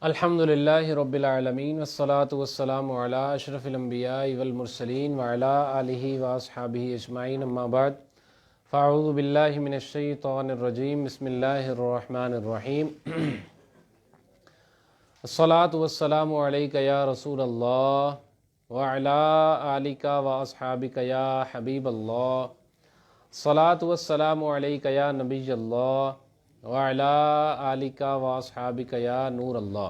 الحمدللہ رب العالمین والصلاة والسلام علی اشرف الانبیاء والمرسلین وعلی آلہ واصحابہ اجمعین اما بعد فاعوذ باللہ من الشیطان الرجیم بسم اللہ الرحمن الرحیم الصلاة والسلام علیک یا رسول اللہ وعلی آلک واصحابک یا حبیب اللہ الصلاة والسلام علیک یا نبی اللہ وعلی آلک واصحابک یا نور اللہ۔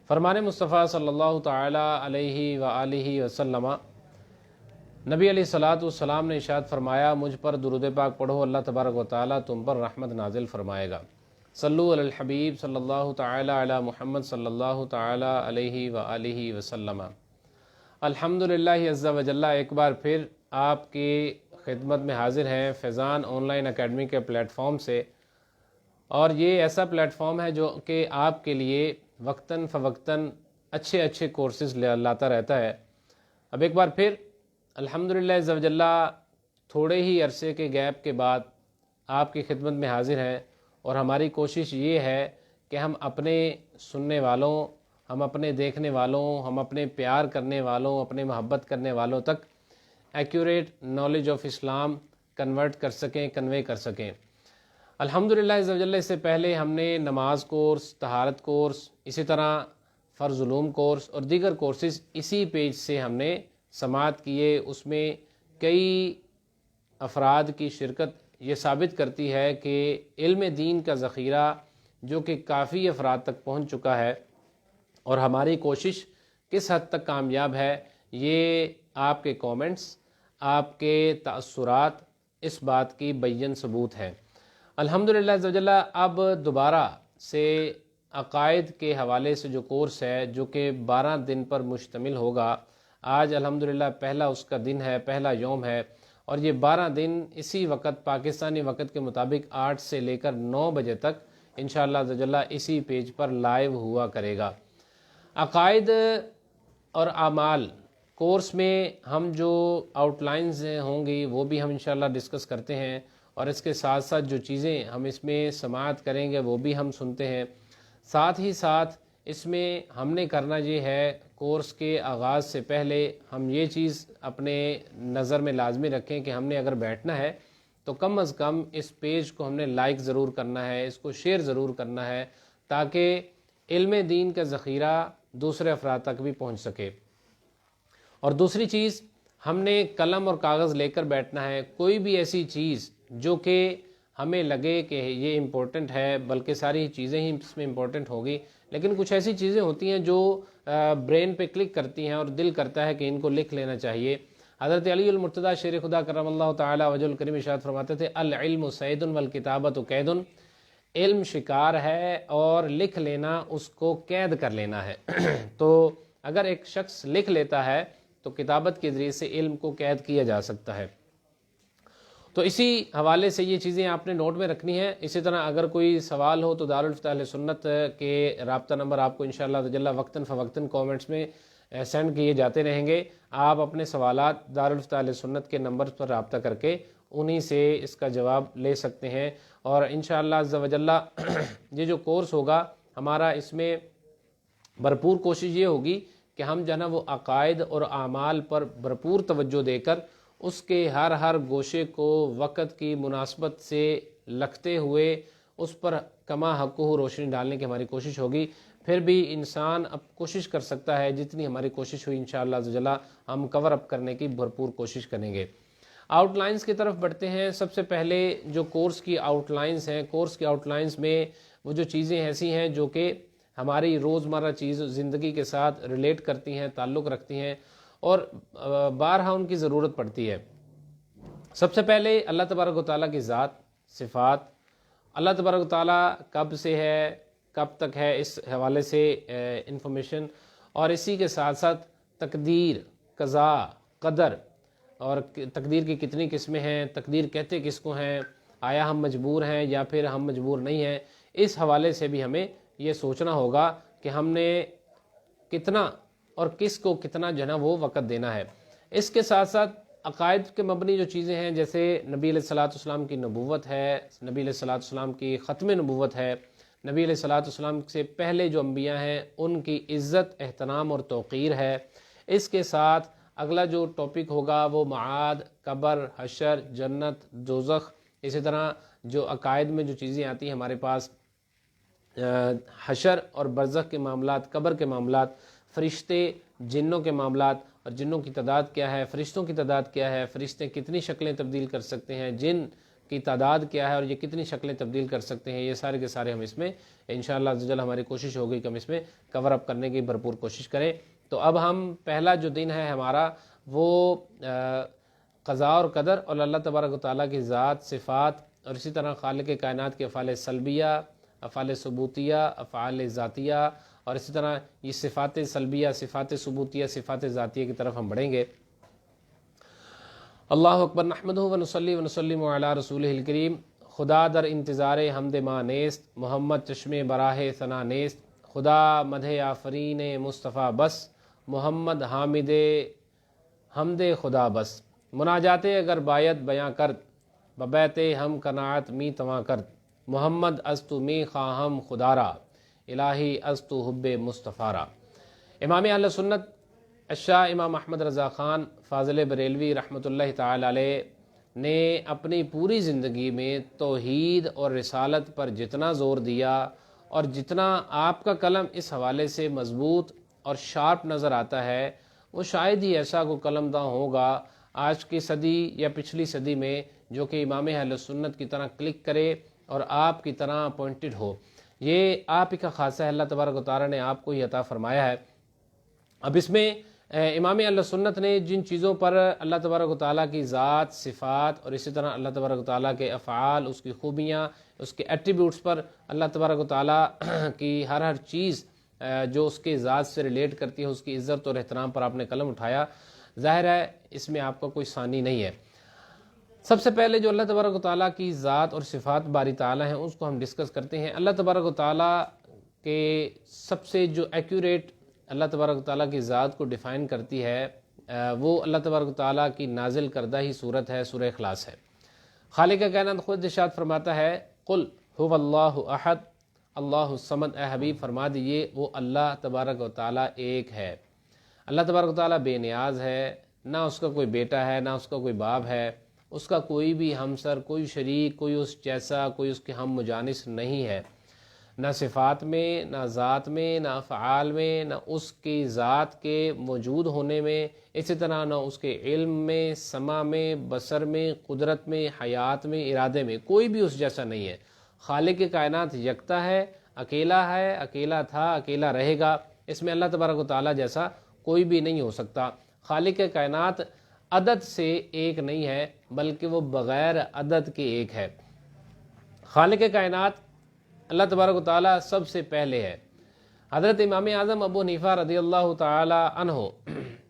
فرمان مصطفیٰ صلی اللہ تعالی علیہ وآلہ وسلم، نبی علیہ الصلاۃ والسلام نے ارشاد فرمایا، مجھ پر درود پاک پڑھو، اللہ تبارک و تعالی تم پر رحمت نازل فرمائے گا۔ صلو علی الحبیب صلی اللہ تعالی علی محمد صلی اللہ تعالی علیہ وآلہ وسلم۔ الحمدللہ عز و جل، ایک بار پھر آپ کی خدمت میں حاضر ہیں فیضان آن لائن اکیڈمی کے پلیٹ فارم سے، اور یہ ایسا پلیٹ فارم ہے جو کہ آپ کے لیے وقتاً فوقتاً اچھے کورسز لاتا رہتا ہے۔ اب ایک بار پھر الحمدللہ عز و جل تھوڑے ہی عرصے کے گیپ کے بعد آپ کی خدمت میں حاضر ہیں، اور ہماری کوشش یہ ہے کہ ہم اپنے سننے والوں، ہم اپنے دیکھنے والوں، ہم اپنے پیار کرنے والوں، اپنے محبت کرنے والوں تک accurate knowledge of Islam convert کر سکیں، کنوے کر سکیں۔ الحمدللہ عز و جل اس سے پہلے ہم نے نماز کورس، طہارت کورس، اسی طرح فرض علوم کورس اور دیگر کورسز اسی پیج سے ہم نے سماعت کیے۔ اس میں کئی افراد کی شرکت یہ ثابت کرتی ہے کہ علم دین کا ذخیرہ جو کہ کافی افراد تک پہنچ چکا ہے، اور ہماری کوشش کس حد تک کامیاب ہے یہ آپ کے کومنٹس، آپ کے تأثرات اس بات کی بین ثبوت ہے۔ الحمدللہ عز و جل اب دوبارہ سے عقائد کے حوالے سے جو کورس ہے جو کہ 12 دن پر مشتمل ہوگا، آج الحمدللہ پہلا اس کا دن ہے، پہلا یوم ہے، اور یہ 12 دن اسی وقت پاکستانی وقت کے مطابق 8 سے لے کر 9 بجے تک انشاءاللہ عز و جل اسی پیج پر لائیو ہوا کرے گا۔ عقائد اور اعمال کورس میں ہم جو آؤٹ لائنز ہوں گی وہ بھی ہم انشاءاللہ ڈسکس کرتے ہیں، اور اس کے ساتھ ساتھ جو چیزیں ہم اس میں سماعت کریں گے وہ بھی ہم سنتے ہیں۔ ساتھ ہی ساتھ اس میں ہم نے کرنا یہ ہے، کورس کے آغاز سے پہلے ہم یہ چیز اپنے نظر میں لازمی رکھیں کہ ہم نے اگر بیٹھنا ہے تو کم از کم اس پیج کو ہم نے لائک ضرور کرنا ہے، اس کو شیئر ضرور کرنا ہے، تاکہ علم دین کا ذخیرہ دوسرے افراد تک بھی پہنچ سکے۔ اور دوسری چیز، ہم نے قلم اور کاغذ لے کر بیٹھنا ہے۔ کوئی بھی ایسی چیز جو کہ ہمیں لگے کہ یہ امپورٹنٹ ہے، بلکہ ساری چیزیں ہی اس میں امپورٹنٹ ہوگی، لیکن کچھ ایسی چیزیں ہوتی ہیں جو برین پہ کلک کرتی ہیں اور دل کرتا ہے کہ ان کو لکھ لینا چاہیے۔ حضرت علی المرتضیٰ شیر خدا کرم اللہ تعالی وجہ الکریم ارشاد فرماتے تھے، العلم صید والکتابۃ قید، علم شکار ہے اور لکھ لینا اس کو قید کر لینا ہے۔ تو اگر ایک شخص لکھ لیتا ہے تو کتابت کے ذریعے سے علم کو قید کیا جا سکتا ہے۔ تو اسی حوالے سے یہ چیزیں آپ نے نوٹ میں رکھنی ہیں۔ اسی طرح اگر کوئی سوال ہو تو دارالفتہ اہل سنت کے رابطہ نمبر آپ کو انشاءاللہ جل وقتاً فوقتاً کومنٹس میں سینڈ کیے جاتے رہیں گے۔ آپ اپنے سوالات دارالفتہ اہل سنت کے نمبر پر رابطہ کر کے انہی سے اس کا جواب لے سکتے ہیں، اور انشاءاللہ عز و جل یہ جو کورس ہوگا ہمارا، اس میں بھرپور کوشش یہ ہوگی کہ ہم جو ہے نا وہ عقائد اور اعمال پر بھرپور توجہ دے کر اس کے ہر گوشے کو وقت کی مناسبت سے لکھتے ہوئے اس پر کما حقہ روشنی ڈالنے کی ہماری کوشش ہوگی۔ پھر بھی انسان اب کوشش کر سکتا ہے، جتنی ہماری کوشش ہوئی انشاءاللہ عز و جل ہم کور اپ کرنے کی بھرپور کوشش کریں گے۔ آؤٹ لائنز کی طرف بڑھتے ہیں۔ سب سے پہلے جو کورس کی آؤٹ لائنز ہیں، کورس کی آؤٹ لائنز میں وہ جو چیزیں ایسی ہیں جو کہ ہماری روزمرہ زندگی کے ساتھ ریلیٹ کرتی ہیں، تعلق رکھتی ہیں، اور بارہا ان کی ضرورت پڑتی ہے۔ سب سے پہلے اللہ تبارک و تعالیٰ کی ذات، صفات، اللہ تبارک و تعالیٰ کب سے ہے، کب تک ہے، اس حوالے سے انفارمیشن، اور اسی کے ساتھ ساتھ تقدیر، قضاء، قدر، اور تقدیر کی کتنی قسمیں ہیں، تقدیر کہتے کس کو ہیں، آیا ہم مجبور ہیں یا پھر ہم مجبور نہیں ہیں، اس حوالے سے بھی ہمیں یہ سوچنا ہوگا کہ ہم نے کتنا اور کس کو کتنا جو ہے نا وہ وقت دینا ہے۔ اس کے ساتھ ساتھ عقائد کے مبنی جو چیزیں ہیں، جیسے نبی علیہ الصلوۃ والسلام کی نبوت ہے، نبی علیہ الصلوۃ والسلام کی ختم نبوت ہے، نبی علیہ الصلوۃ والسلام سے پہلے جو انبیاء ہیں ان کی عزت، احترام اور توقیر ہے۔ اس کے ساتھ اگلا جو ٹاپک ہوگا وہ معاد، قبر، حشر، جنت، دوزخ، اسی طرح جو عقائد میں جو چیزیں آتی ہیں ہمارے پاس، حشر اور برزخ کے معاملات، قبر کے معاملات، فرشتے، جنوں کے معاملات، اور جنوں کی تعداد کیا ہے، فرشتوں کی تعداد کیا ہے، فرشتے کتنی شکلیں تبدیل کر سکتے ہیں، جن کی تعداد کیا ہے اور یہ کتنی شکلیں تبدیل کر سکتے ہیں، یہ سارے کے سارے ہم اس میں انشاءاللہ عز و جل ہماری کوشش ہوگی کہ ہم اس میں کور اپ کرنے کی بھرپور کوشش کریں۔ تو اب ہم پہلا جو دن ہے ہمارا وہ قضاء اور قدر اور اللہ تبارک و تعالیٰ کی ذات، صفات اور اسی طرح خالق کائنات کے افعال سلبیہ، افعال ثبوتیہ، افعال ذاتیہ اور اسی طرح یہ صفات سلبیہ، صفات ثبوتیہ، صفات ذاتیہ کی طرف ہم بڑھیں گے۔ اللہ اکبر، نحمدہ و نصلی و نسلم علی رسولہ الکریم۔ خدا در انتظار حمد ما نیست، محمد چشم براہ ثنا نیست، خدا مدح آفرین مصطفیٰ بس، محمد حامد حمد خدا بس۔ مناجات اگر باید بیاں کرد، ببیت ہم قناعت می تواں کرد، محمد از تو می خواہم خدارا، الہی از تو حب مصطفیٰ را۔ امام اہل سنت الشاہ امام احمد رضا خان فاضل بریلوی رحمۃ اللہ تعالی علیہ نے اپنی پوری زندگی میں توحید اور رسالت پر جتنا زور دیا اور جتنا آپ کا قلم اس حوالے سے مضبوط اور شارپ نظر آتا ہے، وہ شاید ہی ایسا کوئی قلم داں ہوگا آج کی صدی یا پچھلی صدی میں جو کہ امام اہل سنت کی طرح کلک کرے اور آپ کی طرح اپوائنٹڈ ہو۔ یہ آپ ہی کا خاصہ ہے، اللہ تبارک و تعالیٰ نے آپ کو ہی عطا فرمایا ہے۔ اب اس میں امام اہل سنت نے جن چیزوں پر اللہ تبارک و تعالیٰ کی ذات، صفات اور اسی طرح اللہ تبارک و تعالیٰ کے افعال، اس کی خوبیاں، اس کے ایٹریبیوٹس پر اللہ تبارک و تعالیٰ کی ہر چیز جو اس کے ذات سے ریلیٹ کرتی ہے، اس کی عزت اور احترام پر آپ نے قلم اٹھایا، ظاہر ہے اس میں آپ کا کوئی ثانی نہیں ہے۔ سب سے پہلے جو اللہ تبارک و تعالیٰ کی ذات اور صفات باری تعالیٰ ہیں اس کو ہم ڈسکس کرتے ہیں۔ اللہ تبارک و تعالیٰ کے سب سے جو ایکوریٹ اللہ تبارک و تعالیٰ کی ذات کو ڈیفائن کرتی ہے وہ اللہ تبارک و تعالیٰ کی نازل کردہ ہی صورت ہے، سورہ اخلاص ہے۔ خالق کائنات خود ارشاد فرماتا ہے، قل هو اللہ احد اللہ الصمد، اے حبیب فرما دیجئے وہ اللہ تبارک و تعالیٰ ایک ہے۔ اللہ تبارک و تعالیٰ بے نیاز ہے، نہ اس کا کوئی بیٹا ہے، نہ اس کا کوئی باپ ہے، اس کا کوئی بھی ہمسر، کوئی شریک، کوئی اس جیسا، کوئی اس کے ہم مجانس نہیں ہے، نہ صفات میں، نہ ذات میں، نہ افعال میں، نہ اس کی ذات کے موجود ہونے میں، اسی طرح نہ اس کے علم میں، سمع میں، بصر میں، قدرت میں، حیات میں، ارادے میں، کوئی بھی اس جیسا نہیں ہے۔ خالق کائنات یکتا ہے، اکیلا تھا، اکیلا رہے گا، اس میں اللہ تبارک و تعالیٰ جیسا کوئی بھی نہیں ہو سکتا۔ خالق کائنات عدد سے ایک نہیں ہے بلکہ وہ بغیر عدد کے ایک ہے۔ خالق کائنات اللہ تبارک و تعالیٰ سب سے پہلے ہے۔ حضرت امام اعظم ابو حنیفہ رضی اللہ تعالی عنہ،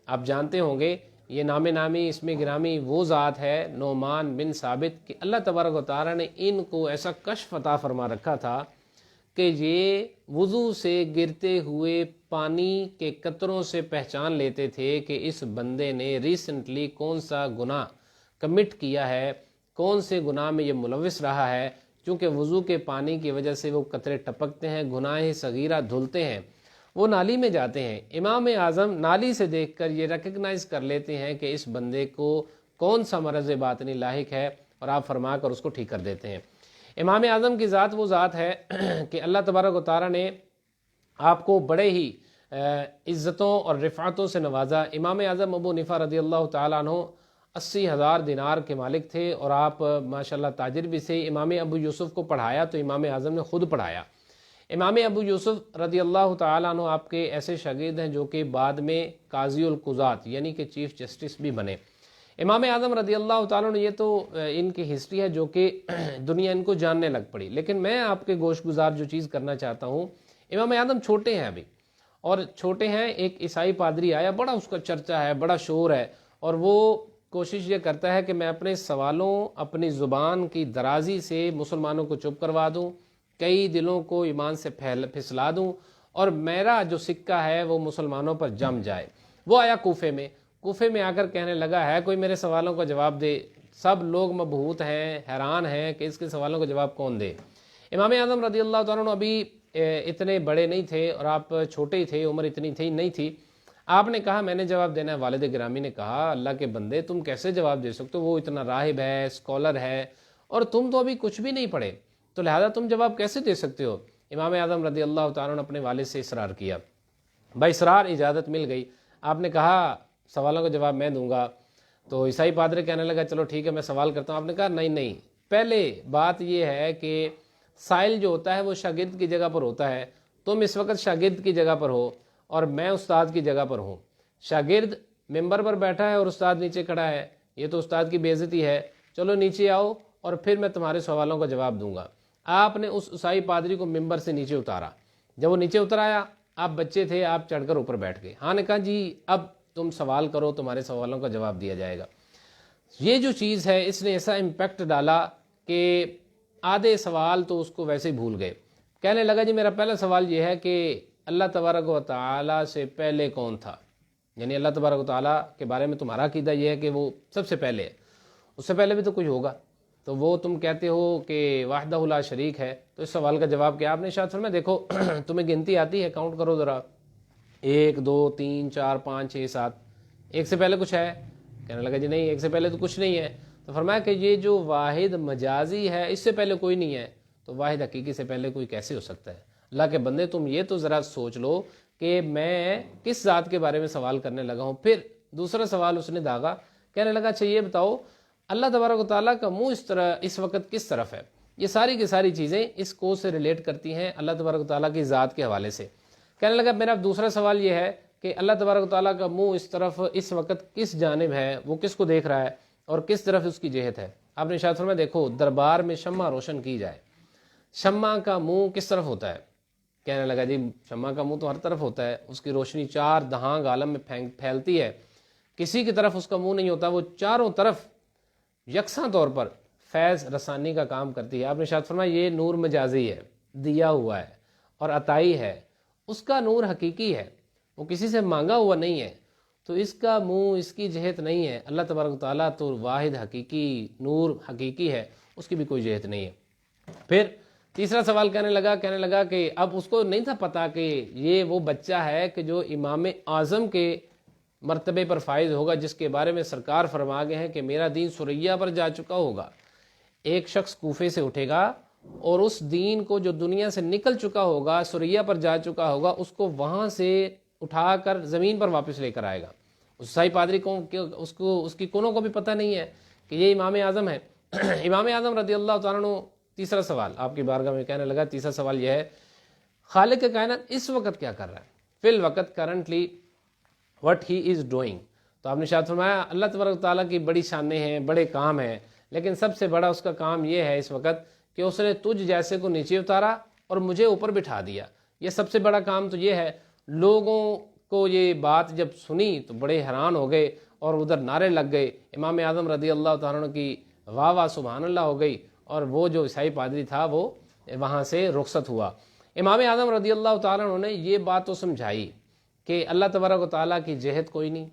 آپ جانتے ہوں گے یہ نام نامی اسم گرامی وہ ذات ہے، نعمان بن ثابت، کہ اللہ تبارک و تعالیٰ نے ان کو ایسا کشف عطا فرما رکھا تھا کہ یہ وضو سے گرتے ہوئے پانی کے قطروں سے پہچان لیتے تھے کہ اس بندے نے ریسنٹلی کون سا گناہ کمٹ کیا ہے، کون سے گناہ میں یہ ملوث رہا ہے، چونکہ وضو کے پانی کی وجہ سے وہ قطرے ٹپکتے ہیں، گناہ صغیرہ دھلتے ہیں، وہ نالی میں جاتے ہیں۔ امام اعظم نالی سے دیکھ کر یہ ریکگنائز کر لیتے ہیں کہ اس بندے کو کون سا مرض باطنی لاحق ہے اور آپ فرما کر اس کو ٹھیک کر دیتے ہیں۔ امام اعظم کی ذات وہ ذات ہے کہ اللہ تبارک و تعالیٰ نے آپ کو بڑے ہی عزتوں اور رفعتوں سے نوازا۔ امام اعظم ابو حنیفہ رضی اللہ تعالیٰ عنہ 80,000 دینار کے مالک تھے اور آپ ماشاءاللہ تاجر بھی تھے۔ امام ابو یوسف کو پڑھایا تو امام اعظم نے خود پڑھایا۔ امام ابو یوسف رضی اللہ تعالیٰ عنہ آپ کے ایسے شاگرد ہیں جو کہ بعد میں قاضی القضات یعنی کہ چیف جسٹس بھی بنے۔ امام اعظم رضی اللہ تعالیٰ عنہ، یہ تو ان کی ہسٹری ہے جو کہ دنیا ان کو جاننے لگ پڑی، لیکن میں آپ کے گوش گزار جو چیز کرنا چاہتا ہوں، امام اعظم چھوٹے ہیں ابھی، اور چھوٹے ہیں، ایک عیسائی پادری آیا، بڑا اس کا چرچا ہے، بڑا شور ہے، اور وہ کوشش یہ کرتا ہے کہ میں اپنے سوالوں، اپنی زبان کی درازی سے مسلمانوں کو چپ کروا دوں، کئی دلوں کو ایمان سے پھسلا دوں، اور میرا جو سکہ ہے وہ مسلمانوں پر جم جائے۔ وہ آیا کوفے میں آ کر کہنے لگا ہے کوئی میرے سوالوں کا جواب دے۔ سب لوگ مبہوت ہیں، حیران ہیں کہ اس کے سوالوں کا جواب کون دے۔ امام اعظم رضی اللہ تعالیٰ عنہ ابھی اتنے بڑے نہیں تھے اور آپ چھوٹے ہی تھے، عمر اتنی تھی نہیں تھی. آپ نے کہا میں نے جواب دینا ہے. والد گرامی نے کہا اللہ کے بندے تم کیسے جواب دے سکتے ہو، وہ اتنا راہب ہے، اسکالر ہے، اور تم تو ابھی کچھ بھی نہیں پڑھے، تو لہذا تم جواب کیسے دے سکتے ہو. امام اعظم رضی اللہ تعالیٰ نے اپنے والد سے اصرار کیا، باصرار اجازت مل گئی. آپ نے کہا سوالوں کا جواب میں دوں گا. تو عیسائی پادری کہنے لگا چلو ٹھیک ہے میں سوال کرتا ہوں. آپ نے کہا نہیں نہیں، پہلے بات یہ ہے کہ سائل جو ہوتا ہے وہ شاگرد کی جگہ پر ہوتا ہے. تم اس وقت شاگرد کی جگہ پر ہو اور میں استاد کی جگہ پر ہوں. شاگرد ممبر پر بیٹھا ہے اور استاد نیچے کھڑا ہے، یہ تو استاد کی بے عزتی ہے. چلو نیچے آؤ اور پھر میں تمہارے سوالوں کا جواب دوں گا. آپ نے اس عیسائی پادری کو ممبر سے نیچے اتارا. جب وہ نیچے اتر آیا، آپ بچے تھے، آپ چڑھ کر اوپر بیٹھ گئے. ہاں نے کہا جی اب تم سوال کرو، تمہارے سوالوں کا جواب دیا جائے گا. یہ جو چیز ہے اس نے ایسا امپیکٹ ڈالا کہ آدھے سوال تو اس کو ویسے ہی بھول گئے. کہنے لگا جی میرا پہلا سوال یہ ہے کہ اللہ تبارک و تعالیٰ سے پہلے کون تھا، یعنی اللہ تبارک و تعالیٰ کے بارے میں تمہارا عقیدہ یہ ہے کہ وہ سب سے پہلے ہے، اس سے پہلے بھی تو کوئی ہوگا، تو وہ تم کہتے ہو کہ واحدہ لا شریک ہے. تو اس سوال کا جواب کیا؟ آپ نے ارشاد فرمایا دیکھو تمہیں گنتی آتی ہے، کاؤنٹ کرو ذرا، 1 2 3 4 5 6 7، ایک سے پہلے کچھ ہے؟ کہنے لگا جی نہیں ایک سے پہلے تو کچھ نہیں ہے. تو فرمایا کہ یہ جو واحد مجازی ہے اس سے پہلے کوئی نہیں ہے، تو واحد حقیقی سے پہلے کوئی کیسے ہو سکتا ہے؟ اللہ کے بندے تم یہ تو ذرا سوچ لو کہ میں کس ذات کے بارے میں سوال کرنے لگا ہوں. پھر دوسرا سوال اس نے داغا، کہنے لگا اچھا یہ بتاؤ اللہ تبارک و تعالیٰ کا منہ اس وقت کس طرف ہے؟ یہ ساری کی ساری چیزیں اس کو سے ریلیٹ کرتی ہیں اللہ تبارک و تعالیٰ کی ذات کے حوالے سے. کہنے لگا میرا دوسرا سوال یہ ہے کہ اللہ تبارک و تعالیٰ کا منہ اس طرف اس وقت کس جانب ہے، وہ کس کو دیکھ رہا ہے اور کس طرف اس کی جہت ہے؟ آپ نے ارشاد فرمایا دیکھو دربار میں شمع روشن کی جائے، شمع کا منہ کس طرف ہوتا ہے؟ کہنے لگا جی شمع کا منہ تو ہر طرف ہوتا ہے، اس کی روشنی 4 دہانگ عالم میں پھیلتی ہے، کسی کی طرف اس کا منہ نہیں ہوتا، وہ چاروں طرف یکساں طور پر فیض رسانی کا کام کرتی ہے. آپ نے ارشاد فرمایا یہ نور مجازی ہے، دیا ہوا ہے اور عطائی ہے، اس کا نور حقیقی ہے، وہ کسی سے مانگا ہوا نہیں ہے، تو اس کا منہ اس کی جہت نہیں ہے. اللہ تبارک و تعالیٰ تو واحد حقیقی نور حقیقی ہے، اس کی بھی کوئی جہت نہیں ہے. پھر تیسرا سوال کہنے لگا کہ اب اس کو نہیں تھا پتا کہ یہ وہ بچہ ہے کہ جو امام اعظم کے مرتبے پر فائز ہوگا، جس کے بارے میں سرکار فرما گئے ہیں کہ میرا دین سریا پر جا چکا ہوگا. ایک شخص کوفے سے اٹھے گا اور اس دین کو جو دنیا سے نکل چکا ہوگا، سریا پر جا چکا ہوگا، اس کو وہاں سے اٹھا کر زمین پر واپس لے کر آئے گا. اس عیسائی پادری کو اس کی کونوں کو بھی پتہ نہیں ہے کہ یہ امام اعظم ہے. امام اعظم رضی اللہ تعالیٰ عنہ تیسرا سوال آپ کی بارگاہ میں کہنے لگا، تیسرا سوال یہ ہے خالق کائنات اس وقت کیا کر رہا ہے، فی الوقت currently what he is doing. تو آپ نے ارشاد فرمایا اللہ تبارک تعالیٰ کی بڑی شانیں ہیں، بڑے کام ہیں، لیکن سب سے بڑا اس کا کام یہ ہے اس وقت کہ اس نے تجھ جیسے کو نیچے اتارا اور مجھے اوپر بٹھا دیا. یہ سب سے بڑا کام تو یہ ہے. لوگوں کو یہ بات جب سنی تو بڑے حیران ہو گئے اور ادھر نعرے لگ گئے. امام اعظم رضی اللہ تعالیٰ عنہ کی واہ واہ سبحان اللہ ہو گئی اور وہ جو عیسائی پادری تھا وہ وہاں سے رخصت ہوا. امام اعظم رضی اللہ تعالیٰ عنہ نے یہ بات تو سمجھائی کہ اللہ تبارک و تعالیٰ کی جہت کوئی نہیں،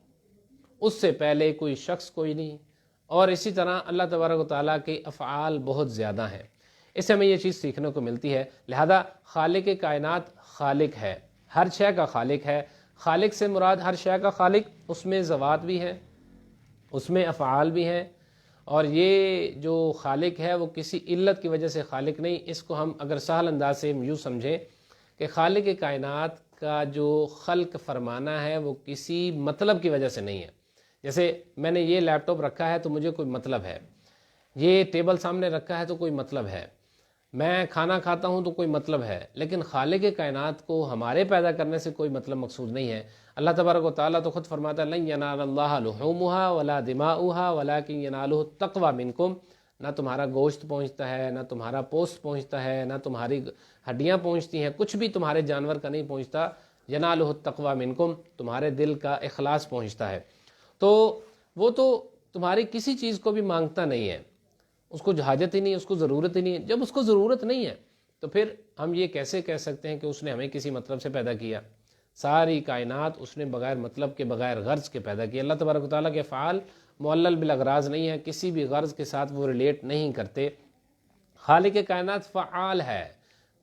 اس سے پہلے کوئی شخص کوئی نہیں، اور اسی طرح اللہ تبارک و تعالیٰ کے افعال بہت زیادہ ہیں. اس سے ہمیں یہ چیز سیکھنے کو ملتی ہے. لہذا خالق کائنات خالق ہے، ہر شے کا خالق ہے. خالق سے مراد ہر شے کا خالق، اس میں ذوات بھی ہیں، اس میں افعال بھی ہیں، اور یہ جو خالق ہے وہ کسی علت کی وجہ سے خالق نہیں. اس کو ہم اگر سہل انداز سے یوں سمجھیں کہ خالق کائنات کا جو خلق فرمانا ہے وہ کسی مطلب کی وجہ سے نہیں ہے. جیسے میں نے یہ لیپ ٹاپ رکھا ہے تو مجھے کوئی مطلب ہے، یہ ٹیبل سامنے رکھا ہے تو کوئی مطلب ہے، میں کھانا کھاتا ہوں تو کوئی مطلب ہے. لیکن خالق کائنات کو ہمارے پیدا کرنے سے کوئی مطلب مقصود نہیں ہے. اللہ تبارک و تعالیٰ تو خود فرماتا ہے لن ینال اللہ لحومها ولا دماؤها ولکن ینالہ التقوی منکم. نہ تمہارا گوشت پہنچتا ہے، نہ تمہارا پوست پہنچتا ہے، نہ تمہاری ہڈیاں پہنچتی ہیں، کچھ بھی تمہارے جانور کا نہیں پہنچتا. ینالہ التقوی منکم، تمہارے دل کا اخلاص پہنچتا ہے. تو وہ تو تمہاری کسی چیز کو بھی مانگتا نہیں ہے، اس کو حاجت ہی نہیں، اس کو ضرورت ہی نہیں ہے. جب اس کو ضرورت نہیں ہے تو پھر ہم یہ کیسے کہہ سکتے ہیں کہ اس نے ہمیں کسی مطلب سے پیدا کیا؟ ساری کائنات اس نے بغیر مطلب کے، بغیر غرض کے پیدا کی. اللہ تبارک و تعالیٰ کے افعال معلل بالاغراض نہیں ہے، کسی بھی غرض کے ساتھ وہ ریلیٹ نہیں کرتے. خالق کائنات فعال ہے،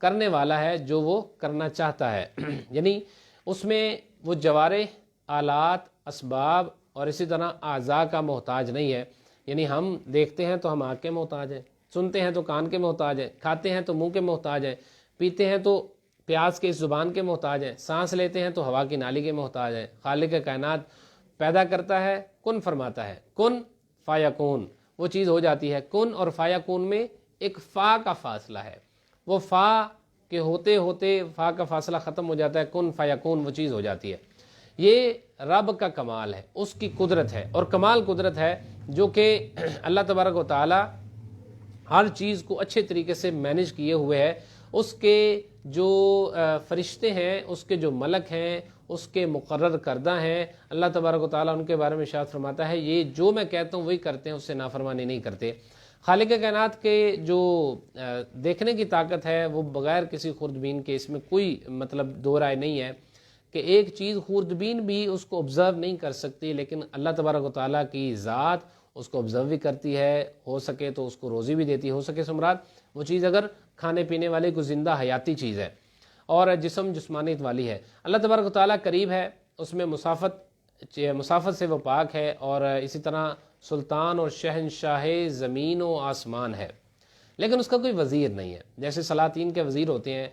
کرنے والا ہے جو وہ کرنا چاہتا ہے یعنی اس میں وہ جوارح، آلات، اسباب اور اسی طرح اعضاء کا محتاج نہیں ہے۔ یعنی ہم دیکھتے ہیں تو ہم آنکھ کے محتاج ہیں، سنتے ہیں تو کان کے محتاج ہیں، کھاتے ہیں تو منہ کے محتاج ہیں، پیتے ہیں تو پیاس کے اس زبان کے محتاج ہیں، سانس لیتے ہیں تو ہوا کی نالی کے محتاج ہیں۔ خالق کائنات پیدا کرتا ہے، کن فرماتا ہے، کن فیکون، وہ چیز ہو جاتی ہے۔ کن اور فیکون میں ایک فا کا فاصلہ ہے، وہ فا کے ہوتے ہوتے فا کا فاصلہ ختم ہو جاتا ہے، کن فیکون وہ چیز ہو جاتی ہے۔ یہ رب کا کمال ہے، اس کی قدرت ہے، اور کمال قدرت ہے جو کہ اللہ تبارک و تعالی ہر چیز کو اچھے طریقے سے مینیج کیے ہوئے ہے۔ اس کے جو فرشتے ہیں، اس کے جو ملک ہیں، اس کے مقرر کردہ ہیں، اللہ تبارک و تعالیٰ ان کے بارے میں ارشاد فرماتا ہے یہ جو میں کہتا ہوں وہی کرتے ہیں، اس سے نافرمانی نہیں کرتے۔ خالق کائنات کے جو دیکھنے کی طاقت ہے وہ بغیر کسی خوردبین کے، اس میں کوئی مطلب دو رائے نہیں ہے کہ ایک چیز خوردبین بھی اس کو آبزرو نہیں کر سکتی، لیکن اللہ تبارک و تعالیٰ کی ذات اس کو آبزرو بھی کرتی ہے، ہو سکے تو اس کو روزی بھی دیتی ہے، ہو سکے سمرات وہ چیز اگر کھانے پینے والے کو زندہ حیاتی چیز ہے اور جسمانیت والی ہے۔ اللہ تبارک و تعالیٰ قریب ہے، اس میں مسافت سے وہ پاک ہے، اور اسی طرح سلطان اور شہنشاہ زمین و آسمان ہے، لیکن اس کا کوئی وزیر نہیں ہے۔ جیسے سلاطین کے وزیر ہوتے ہیں،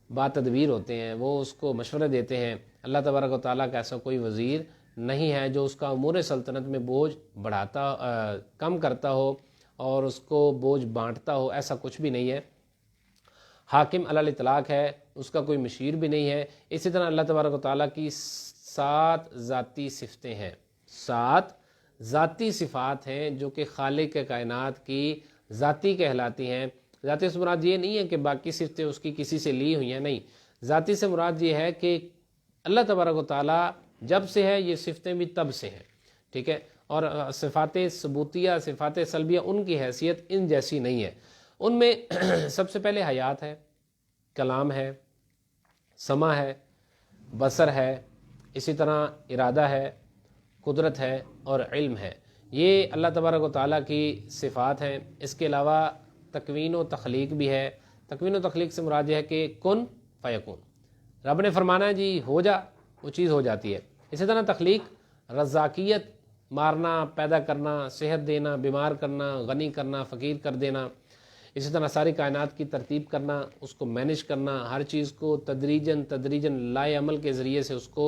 با تدبیر ہوتے ہیں، وہ اس کو مشورے دیتے ہیں، اللہ تبارک و تعالیٰ کا ایسا کوئی وزیر نہیں ہے جو اس کا امور سلطنت میں بوجھ کم کرتا ہو اور اس کو بوجھ بانٹتا ہو، ایسا کچھ بھی نہیں ہے۔ حاکم علی الاطلاق ہے، اس کا کوئی مشیر بھی نہیں ہے۔ اسی طرح اللہ تبارک و تعالیٰ کی 7 ذاتی صفتیں ہیں، 7 ذاتی صفات ہیں جو کہ خالق کائنات کی ذاتی کہلاتی ہیں۔ ذاتی سے مراد یہ نہیں ہے کہ باقی صفتیں اس کی کسی سے لی ہوئی ہیں، نہیں، ذاتی سے مراد یہ ہے کہ اللہ تبارک و تعالیٰ جب سے ہے، یہ صفتیں بھی تب سے ہیں، ٹھیک ہے۔ اور صفات ثبوتیہ، صفات سلبیہ، ان کی حیثیت ان جیسی نہیں ہے۔ ان میں سب سے پہلے حیات ہے، کلام ہے، سمع ہے، بصر ہے، اسی طرح ارادہ ہے، قدرت ہے اور علم ہے۔ یہ اللہ تبارک و تعالیٰ کی صفات ہیں۔ اس کے علاوہ تکوین و تخلیق بھی ہے۔ تکوین و تخلیق سے مراد یہ ہے کہ کن فیکون، رب نے فرمانا ہے جی ہو جا، وہ چیز ہو جاتی ہے۔ اسی طرح تخلیق، رزاقیت، مارنا، پیدا کرنا، صحت دینا، بیمار کرنا، غنی کرنا، فقیر کر دینا، اسی طرح ساری کائنات کی ترتیب کرنا، اس کو مینیج کرنا، ہر چیز کو تدریجاً لائے عمل کے ذریعے سے اس کو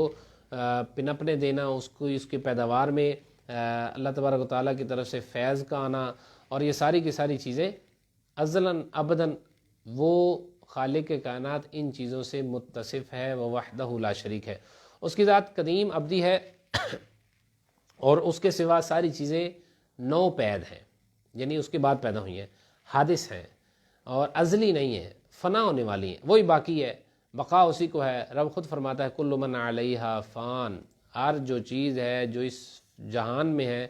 پنپنے دینا، اس کی پیداوار میں اللہ تبارک و تعالیٰ کی طرف سے فیض کا آنا، اور یہ ساری کی ساری چیزیں ازلاً ابداً وہ خالق کائنات ان چیزوں سے متصف ہے، وہ وحدہ لا شریک ہے۔ اس کی ذات قدیم ابدی ہے، اور اس کے سوا ساری چیزیں نو پید ہیں، یعنی اس کے بعد پیدا ہوئی ہیں، حادث ہیں اور ازلی نہیں ہیں، فنا ہونے والی ہیں، وہی باقی ہے، بقا اسی کو ہے۔ رب خود فرماتا ہے کل من علیہا فان، ہر جو چیز ہے جو اس جہان میں ہے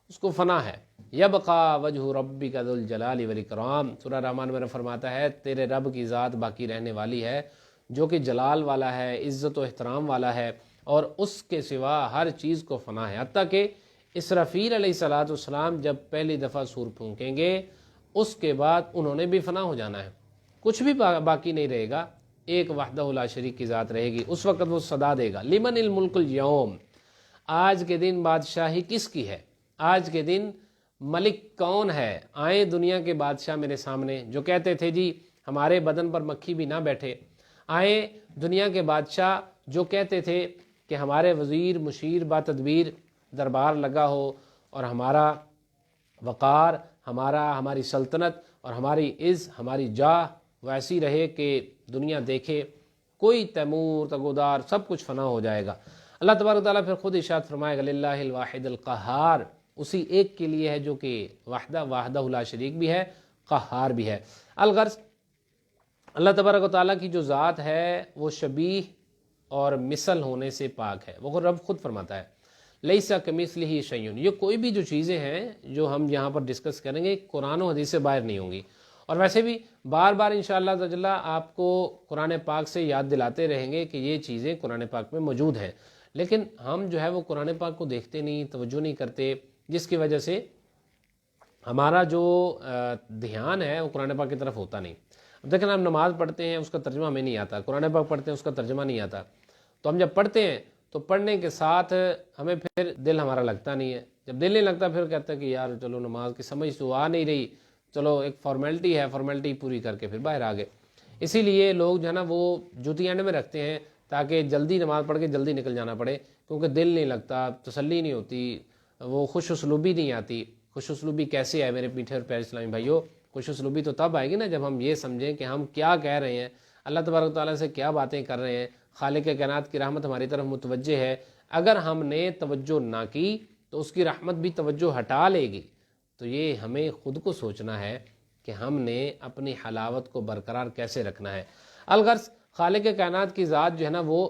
اس کو فنا ہے۔ یبقا وجہ ربک ذو الجلال والاکرام، سورہ رحمان میں فرماتا ہے تیرے رب کی ذات باقی رہنے والی ہے جو کہ جلال والا ہے، عزت و احترام والا ہے، اور اس کے سوا ہر چیز کو فنا ہے۔ حتیٰ کہ اسرافیل علیہ السلام جب پہلی دفعہ سور پھونکیں گے اس کے بعد انہوں نے بھی فنا ہو جانا ہے، کچھ بھی باقی نہیں رہے گا، ایک وحدہ لا شریک کی ذات رہے گی۔ اس وقت وہ صدا دے گا لمن الملک اليوم، آج کے دن بادشاہی کس کی ہے، آج کے دن ملک کون ہے؟ آئیں دنیا کے بادشاہ میرے سامنے جو کہتے تھے جی ہمارے بدن پر مکھی بھی نہ بیٹھے، آئیں دنیا کے بادشاہ جو کہتے تھے کہ ہمارے وزیر مشیر با تدبیر دربار لگا ہو اور ہمارا وقار، ہماری سلطنت اور ہماری عز، ہماری جاہ ویسی رہے کہ دنیا دیکھے، کوئی تیمور تگودار سب کچھ فنا ہو جائے گا۔ اللہ تبارک و تعالیٰ پھر خود ارشاد فرمائے گا للہ الواحد القہار، اسی ایک کے لیے ہے جو کہ وحدہ لا شریک بھی ہے، قہار بھی ہے۔ الغرض اللہ تبارک و تعالیٰ کی جو ذات ہے وہ شبیہ اور مثل ہونے سے پاک ہے۔ وہ رب خود فرماتا ہے لیسا کمثلہ شیء، یہ کوئی بھی جو چیزیں ہیں جو ہم یہاں پر ڈسکس کریں گے قرآن و حدیث سے باہر نہیں ہوں گی، اور ویسے بھی بار بار انشاءاللہ تعالی آپ کو قرآن پاک سے یاد دلاتے رہیں گے کہ یہ چیزیں قرآن پاک میں موجود ہیں، لیکن ہم جو ہے وہ قرآن پاک کو دیکھتے نہیں، توجہ نہیں کرتے، جس کی وجہ سے ہمارا جو دھیان ہے وہ قرآن پاک کی طرف ہوتا نہیں۔ اب دیکھیں ہم نماز پڑھتے ہیں، اس کا ترجمہ ہمیں نہیں آتا، قرآن پاک پڑھتے ہیں اس کا ترجمہ نہیں آتا، تو ہم جب پڑھتے ہیں تو پڑھنے کے ساتھ ہمیں پھر دل ہمارا لگتا نہیں ہے، جب دل نہیں لگتا پھر کہتا ہے کہ یار چلو نماز کی سمجھ تو آ نہیں رہی، چلو ایک فارمیلٹی ہے، فارمیلٹی پوری کر کے پھر باہر آ گئے۔ اسی لیے لوگ جو ہے نا وہ جوتی اینڈ میں رکھتے ہیں تاکہ جلدی نماز پڑھ کے جلدی نکل جانا پڑے، کیونکہ دل نہیں لگتا، تسلی نہیں ہوتی، وہ خوش اسلوبی نہیں آتی۔ خوش اسلوبی کیسے ہے میرے میٹھے اور پیارے اسلامی بھائیوں؟ خوش اسلوبی تو تب آئے گی نا جب ہم یہ سمجھیں کہ ہم کیا کہہ رہے ہیں، اللہ تبارک و تعالیٰ سے کیا باتیں کر رہے ہیں، خالق کائنات کی رحمت ہماری طرف متوجہ ہے، اگر ہم نے توجہ نہ کی تو اس کی رحمت بھی توجہ ہٹا لے گی۔ تو یہ ہمیں خود کو سوچنا ہے کہ ہم نے اپنی حلاوت کو برقرار کیسے رکھنا ہے۔ الغرض خالق کائنات کی ذات جو ہے نا وہ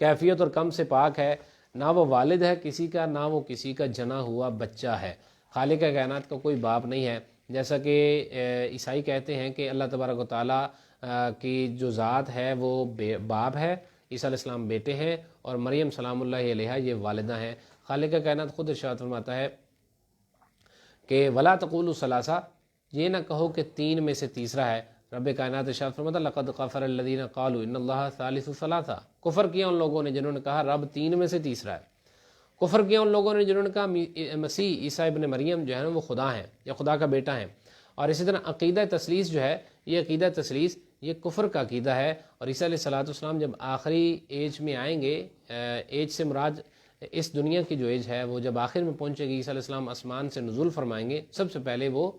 کیفیت اور کم سے پاک ہے، نہ وہ والد ہے کسی کا، نہ وہ کسی کا جنا ہوا بچہ ہے۔ خالق کائنات کا کوئی باپ نہیں ہے، جیسا کہ عیسائی کہتے ہیں کہ اللہ تبارک و تعالیٰ کی جو ذات ہے وہ باپ ہے، عیسیٰ علیہ السلام بیٹے ہیں، اور مریم سلام اللہ علیہا یہ والدہ ہیں۔ خالق کائنات خود ارشاد فرماتا ہے کہ ولا تقولوا ثلاثہ، یہ نہ کہو کہ تین میں سے تیسرا ہے۔ رب کائنات ارشاد فرماتا ہے لقد کفر الذین قالوا ان اللہ ثالث ثلاثہ، کفر کیا ان لوگوں نے جنہوں نے کہا رب تین میں سے تیسرا ہے۔ کفر کیا ان لوگوں نے جنہوں نے کہا مسیح عیسیٰ ابن مریم جو ہے نا وہ خدا ہیں یا خدا کا بیٹا ہیں۔ اور اسی طرح عقیدہ تثلیث جو ہے، یہ عقیدہ تثلیث یہ کفر کا عقیدہ ہے، اور عیسیٰ علیہ السلام جب آخری ایج میں آئیں گے، ایج سے مراد اس دنیا کی جو ایج ہے وہ جب آخر میں پہنچے گی، عیسیٰ علیہ السلام آسمان سے نزول فرمائیں گے، سب سے پہلے وہ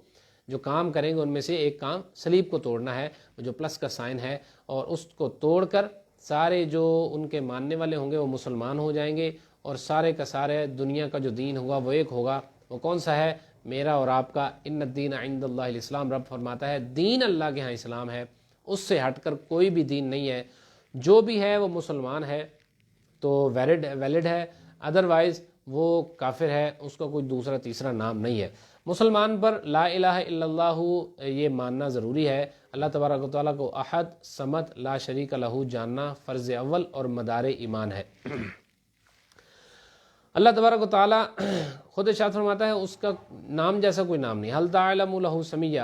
جو کام کریں گے ان میں سے ایک کام صلیب کو توڑنا ہے، جو پلس کا سائن ہے، اور اس کو توڑ کر سارے جو ان کے ماننے والے ہوں گے وہ مسلمان ہو جائیں گے، اور سارے کا سارے دنیا کا جو دین ہوگا وہ ایک ہوگا۔ وہ کون سا ہے؟ میرا اور آپ کا، ان الدین عند اللہ الاسلام، رب فرماتا ہے دین اللہ کے ہاں اسلام ہے، اس سے ہٹ کر کوئی بھی دین نہیں ہے، جو بھی ہے وہ مسلمان ہے تو ویلڈ ہے، ادروائز وہ کافر ہے، اس کا کوئی دوسرا تیسرا نام نہیں ہے۔ مسلمان پر لا الہ الا اللہ یہ ماننا ضروری ہے، اللہ تبارک و تعالیٰ کو احد صمد لا شریک لہ جاننا فرض اول اور مدار ایمان ہے۔ اللہ تبارک و تعالیٰ خود ارشاد فرماتا ہے اس کا نام جیسا کوئی نام نہیں۔ حل تعلم لہ سمیہ،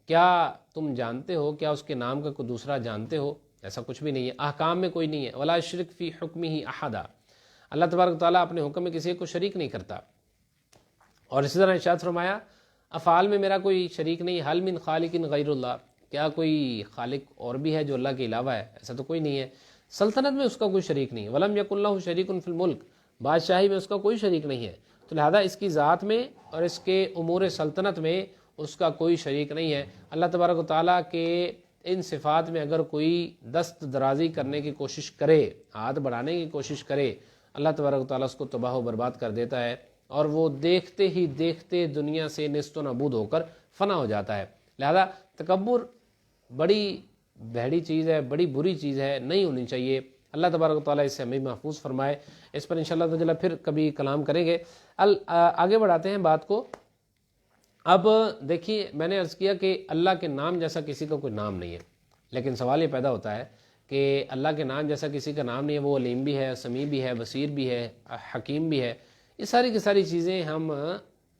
کیا تم جانتے ہو، کیا اس کے نام کا کوئی دوسرا جانتے ہو؟ ایسا کچھ بھی نہیں ہے، احکام میں کوئی نہیں ہے۔ ولا یشرک فی حکمہ احدا، اللہ تبارک و تعالیٰ اپنے حکم میں کسی کو شریک نہیں کرتا۔ اور اسی طرح ارشاد فرمایا افعال میں میرا کوئی شریک نہیں، حل من خالق غیر اللہ، کیا کوئی خالق اور بھی ہے جو اللہ کے علاوہ ہے؟ ایسا تو کوئی نہیں ہے۔ سلطنت میں اس کا کوئی شریک نہیں، ولم یکن لہ شریک فی الملک، بادشاہی میں اس کا کوئی شریک نہیں ہے، تو لہذا اس کی ذات میں اور اس کے امور سلطنت میں اس کا کوئی شریک نہیں ہے۔ اللہ تبارک و تعالیٰ کے ان صفات میں اگر کوئی دست درازی کرنے کی کوشش کرے، ہاتھ بڑھانے کی کوشش کرے، اللہ تبارک و تعالیٰ اس کو تباہ و برباد کر دیتا ہے، اور وہ دیکھتے ہی دیکھتے دنیا سے نیست و نابود ہو کر فنا ہو جاتا ہے۔ لہذا تکبر بڑی بھیڑی چیز ہے، بڑی بری چیز ہے، نہیں ہونی چاہیے۔ اللہ تبارک و تعالیٰ اس سے ہمیں محفوظ فرمائے۔ اس پر انشاءاللہ تعالیٰ پھر کبھی کلام کریں گے۔ آگے بڑھاتے ہیں بات کو۔ اب دیکھیے میں نے عرض کیا کہ اللہ کے نام جیسا کسی کا کوئی نام نہیں ہے، لیکن سوال یہ پیدا ہوتا ہے کہ اللہ کے نام جیسا کسی کا نام نہیں ہے، وہ علیم بھی ہے، سمیع بھی ہے، بصیر بھی ہے، حکیم بھی ہے، یہ ساری کی ساری چیزیں ہم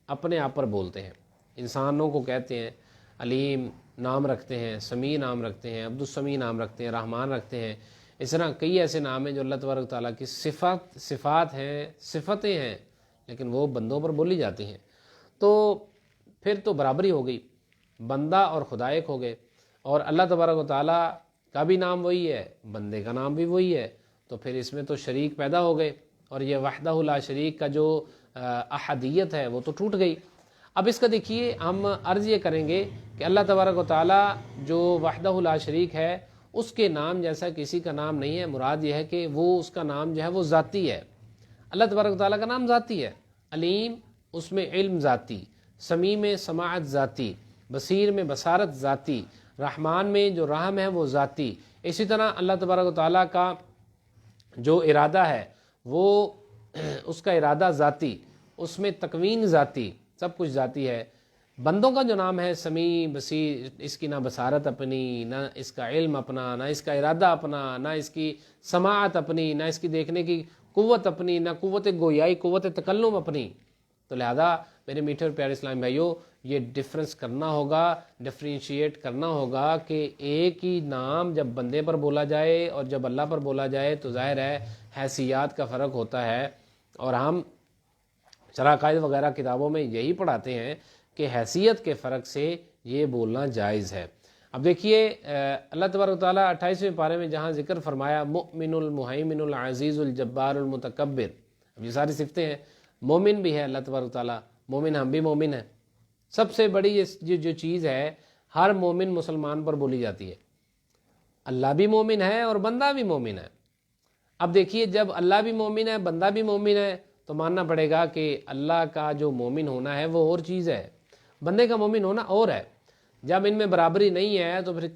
اپنے آپ پر بولتے ہیں، انسانوں کو کہتے ہیں، علیم نام رکھتے ہیں، سمیع نام رکھتے ہیں، عبدالسمیع نام رکھتے ہیں، رحمان رکھتے ہیں، اس طرح کئی ایسے نام ہیں جو اللہ تبارک تعالیٰ کی صفات ہیں، صفتیں ہیں، لیکن وہ بندوں پر بولی جاتی ہیں، تو پھر تو برابری ہو گئی، بندہ اور خدا ایک ہو گئے، اور اللہ تبارک و تعالیٰ کا بھی نام وہی ہے، بندے کا نام بھی وہی ہے، تو پھر اس میں تو شریک پیدا ہو گئے، اور یہ وحدہ لا شریک کا جو احدیت ہے وہ تو ٹوٹ گئی۔ اب اس کا دیکھیے ہم عرض یہ کریں گے کہ اللہ تبارک و تعالیٰ جو وحدہ لا شریک ہے اس کے نام جیسا کسی کا نام نہیں ہے، مراد یہ ہے کہ وہ اس کا نام جو ہے وہ ذاتی ہے، اللہ تبارک و تعالیٰ کا نام ذاتی ہے، علیم اس میں علم ذاتی، سمیع میں سماعت ذاتی، بصیر میں بصارت ذاتی، رحمان میں جو رحم ہے وہ ذاتی۔ اسی طرح اللہ تبارک و تعالیٰ کا جو ارادہ ہے وہ اس کا ارادہ ذاتی، اس میں تکوین ذاتی، سب کچھ ذاتی ہے۔ بندوں کا جو نام ہے سمیع بصیر، اس کی نہ بصارت اپنی، نہ اس کا علم اپنا، نہ اس کا ارادہ اپنا، نہ اس کی سماعت اپنی، نہ اس کی دیکھنے کی قوت اپنی، نہ قوت گویائی، قوت تکلم اپنی، تو لہذا میرے میٹھے اور پیارے اسلام بھائیوں یہ ڈفرنس کرنا ہوگا، ڈفرینشیٹ کرنا ہوگا کہ ایک ہی نام جب بندے پر بولا جائے اور جب اللہ پر بولا جائے تو ظاہر ہے حیثیات کا فرق ہوتا ہے، اور ہم شرح عقائد وغیرہ کتابوں میں یہی پڑھاتے ہیں کہ حیثیت کے فرق سے یہ بولنا جائز ہے۔ اب دیکھیے اللہ تبارک و تعالیٰ 28ویں پارے میں جہاں ذکر فرمایا مؤمن المہیمن العزیز الجبار المتکبر، اب یہ ساری صفتیں ہیں، مومن بھی ہے اللہ تبارک و تعالیٰ، مومن ہم بھی مومن ہیں۔ سب سے بڑی یہ جو چیز ہے ہر مومن مسلمان پر بولی جاتی ہے، اللہ بھی مومن ہے اور بندہ بھی مومن ہے۔ اب دیکھیے جب اللہ بھی مومن ہے بندہ بھی مومن ہے تو ماننا پڑے گا کہ اللہ کا جو مومن ہونا ہے وہ اور چیز ہے، بندے کا مومن ہونا اور ہے۔ جب ان میں برابری نہیں ہے تو پھر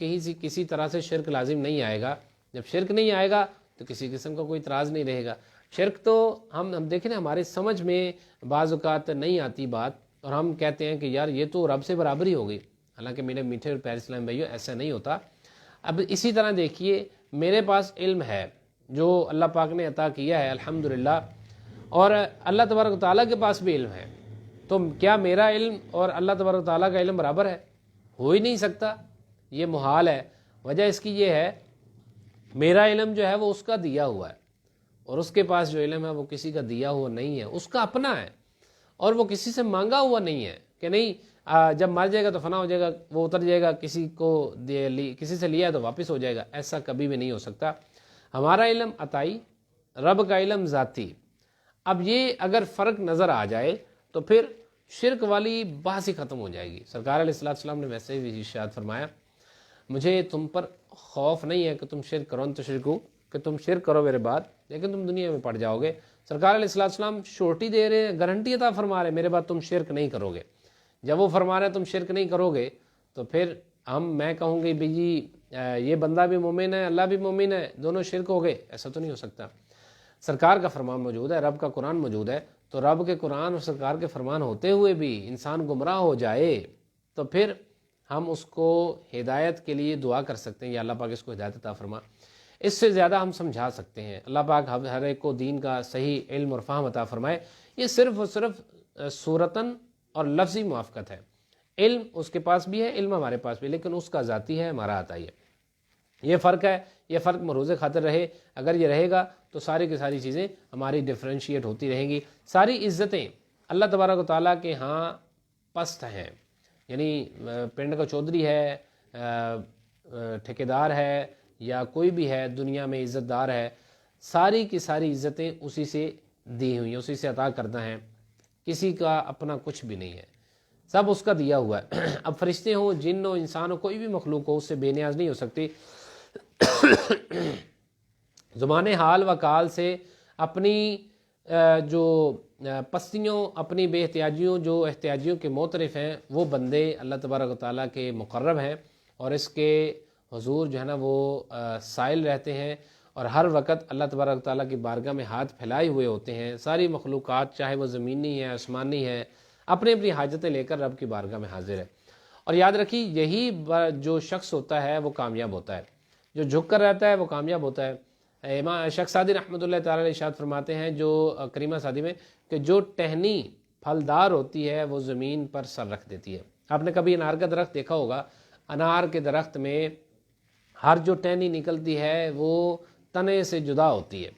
کسی طرح سے شرک لازم نہیں آئے گا، جب شرک نہیں آئے گا تو کسی قسم کا کوئی اعتراض نہیں رہے گا۔ شرک تو ہم دیکھیں نا ہمارے سمجھ میں بعض اوقات نہیں آتی بات، اور ہم کہتے ہیں کہ یار یہ تو رب سے برابری ہو گئی، حالانکہ میرے میٹھے اور پیارے اسلام بھائیوں ایسا نہیں ہوتا۔ اب اسی طرح دیکھیے میرے پاس علم ہے جو اللہ پاک نے عطا کیا ہے الحمدللہ، اور اللہ تبارک و تعالیٰ کے پاس بھی علم ہے، تو کیا میرا علم اور اللہ تبارک و تعالیٰ کا علم برابر ہے؟ ہو ہی نہیں سکتا، یہ محال ہے۔ وجہ اس کی یہ ہے میرا علم جو ہے وہ اس کا دیا ہوا ہے، اور اس کے پاس جو علم ہے وہ کسی کا دیا ہوا نہیں ہے، اس کا اپنا ہے، اور وہ کسی سے مانگا ہوا نہیں ہے کہ نہیں جب مر جائے گا تو فنا ہو جائے گا، وہ اتر جائے گا، کسی سے لیا ہے تو واپس ہو جائے گا، ایسا کبھی بھی نہیں ہو سکتا۔ ہمارا علم عطائی، رب کا علم ذاتی۔ اب یہ اگر فرق نظر آ جائے تو پھر شرک والی بحث ہی ختم ہو جائے گی۔ سرکار علیہ السلام نے ویسے بھی ارشاد فرمایا مجھے تم پر خوف نہیں ہے کہ تم شرک کرو، تو شرکو کہ تم شرک کرو میرے بعد لیکن تم دنیا میں پڑ جاؤ گے۔ سرکار علیہ السلام شورٹی دے رہے ہیں، گارنٹی عطا فرما رہے ہیں میرے بعد تم شرک نہیں کرو گے۔ جب وہ فرما رہے ہیں تم شرک نہیں کرو گے تو پھر میں کہوں گی بھئی جی یہ بندہ بھی مومن ہے اللہ بھی مومن ہے، دونوں شرک ہو گئے، ایسا تو نہیں ہو سکتا۔ سرکار کا فرمان موجود ہے، رب کا قرآن موجود ہے، تو رب کے قرآن اور سرکار کے فرمان ہوتے ہوئے بھی انسان گمراہ ہو جائے تو پھر ہم اس کو ہدایت کے لیے دعا کر سکتے ہیں یا اللہ پاک اس کو ہدایت عطا فرما۔ اس سے زیادہ ہم سمجھا سکتے ہیں، اللہ پاک ہر ایک کو دین کا صحیح علم اور فہم عطا فرمائے۔ یہ صرف اور صرف صورتاً اور لفظی موافقت ہے، علم اس کے پاس بھی ہے، علم ہمارے پاس بھی، لیکن اس کا ذاتی ہے ہمارا عطائی ہے۔ یہ فرق ہے، یہ فرق مروز خاطر رہے، اگر یہ رہے گا تو ساری کی ساری چیزیں ہماری ڈفرینشیٹ ہوتی رہیں گی۔ ساری عزتیں اللہ تبارک و تعالیٰ کے ہاں پست ہیں، یعنی پنڈ کا چودھری ہے، ٹھیکیدار ہے، یا کوئی بھی ہے دنیا میں عزت دار ہے، ساری کی ساری عزتیں اسی سے دی ہوئی ہیں، اسی سے عطا کرتا ہے، کسی کا اپنا کچھ بھی نہیں ہے، سب اس کا دیا ہوا ہے۔ اب فرشتے ہوں، جن ہو، انسان ہو، کوئی بھی مخلوق ہو، اس سے بے نیاز نہیں ہو سکتی۔ زمان حال و کال سے اپنی جو پستیوں، اپنی بے احتیاجیوں، جو احتیاجیوں کے معترف ہیں، وہ بندے اللہ تبارک و تعالیٰ کے مقرب ہیں، اور اس کے حضور جو ہے نا وہ سائل رہتے ہیں، اور ہر وقت اللہ تبارک و تعالیٰ کی بارگاہ میں ہاتھ پھیلائے ہوئے ہوتے ہیں۔ ساری مخلوقات چاہے وہ زمینی ہے آسمانی ہے، اپنی اپنی حاجتیں لے کر رب کی بارگاہ میں حاضر ہے۔ اور یاد رکھیے یہی جو شخص ہوتا ہے وہ کامیاب ہوتا ہے، جو جھک کر رہتا ہے وہ کامیاب ہوتا ہے۔ امام شیخ سعدی رحمۃ اللہ تعالیٰ علیہ ارشاد فرماتے ہیں جو کریمہ سعدی میں کہ جو ٹہنی پھلدار ہوتی ہے وہ زمین پر سر رکھ دیتی ہے۔ آپ نے کبھی انار کا درخت دیکھا ہوگا، انار کے درخت میں ہر جو ٹہنی نکلتی ہے وہ تنے سے جدا ہوتی ہے،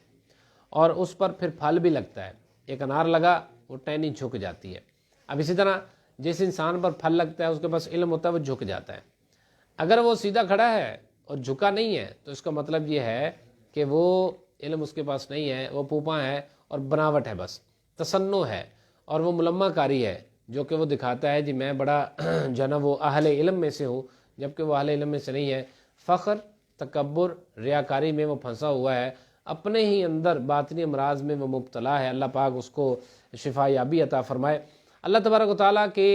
اور اس پر پھر پھل بھی لگتا ہے۔ ایک انار لگا وہ ٹہنی جھک جاتی ہے۔ اب اسی طرح جس انسان پر پھل لگتا ہے اس کے پاس علم ہوتا ہے وہ جھک جاتا ہے۔ اگر وہ سیدھا کھڑا ہے اور جھکا نہیں ہے تو اس کا مطلب یہ ہے کہ وہ علم اس کے پاس نہیں ہے، وہ پوپا ہے اور بناوٹ ہے، بس تصنع ہے، اور وہ ملمہ کاری ہے، جو کہ وہ دکھاتا ہے جی میں بڑا جناب وہ اہل علم میں سے ہوں، جبکہ وہ اہل علم میں سے نہیں ہے۔ فخر، تکبر، ریاکاری میں وہ پھنسا ہوا ہے، اپنے ہی اندر باطنی امراض میں وہ مبتلا ہے۔ اللہ پاک اس کو شفا یابی عطا فرمائے۔ اللہ تبارک و تعالیٰ کے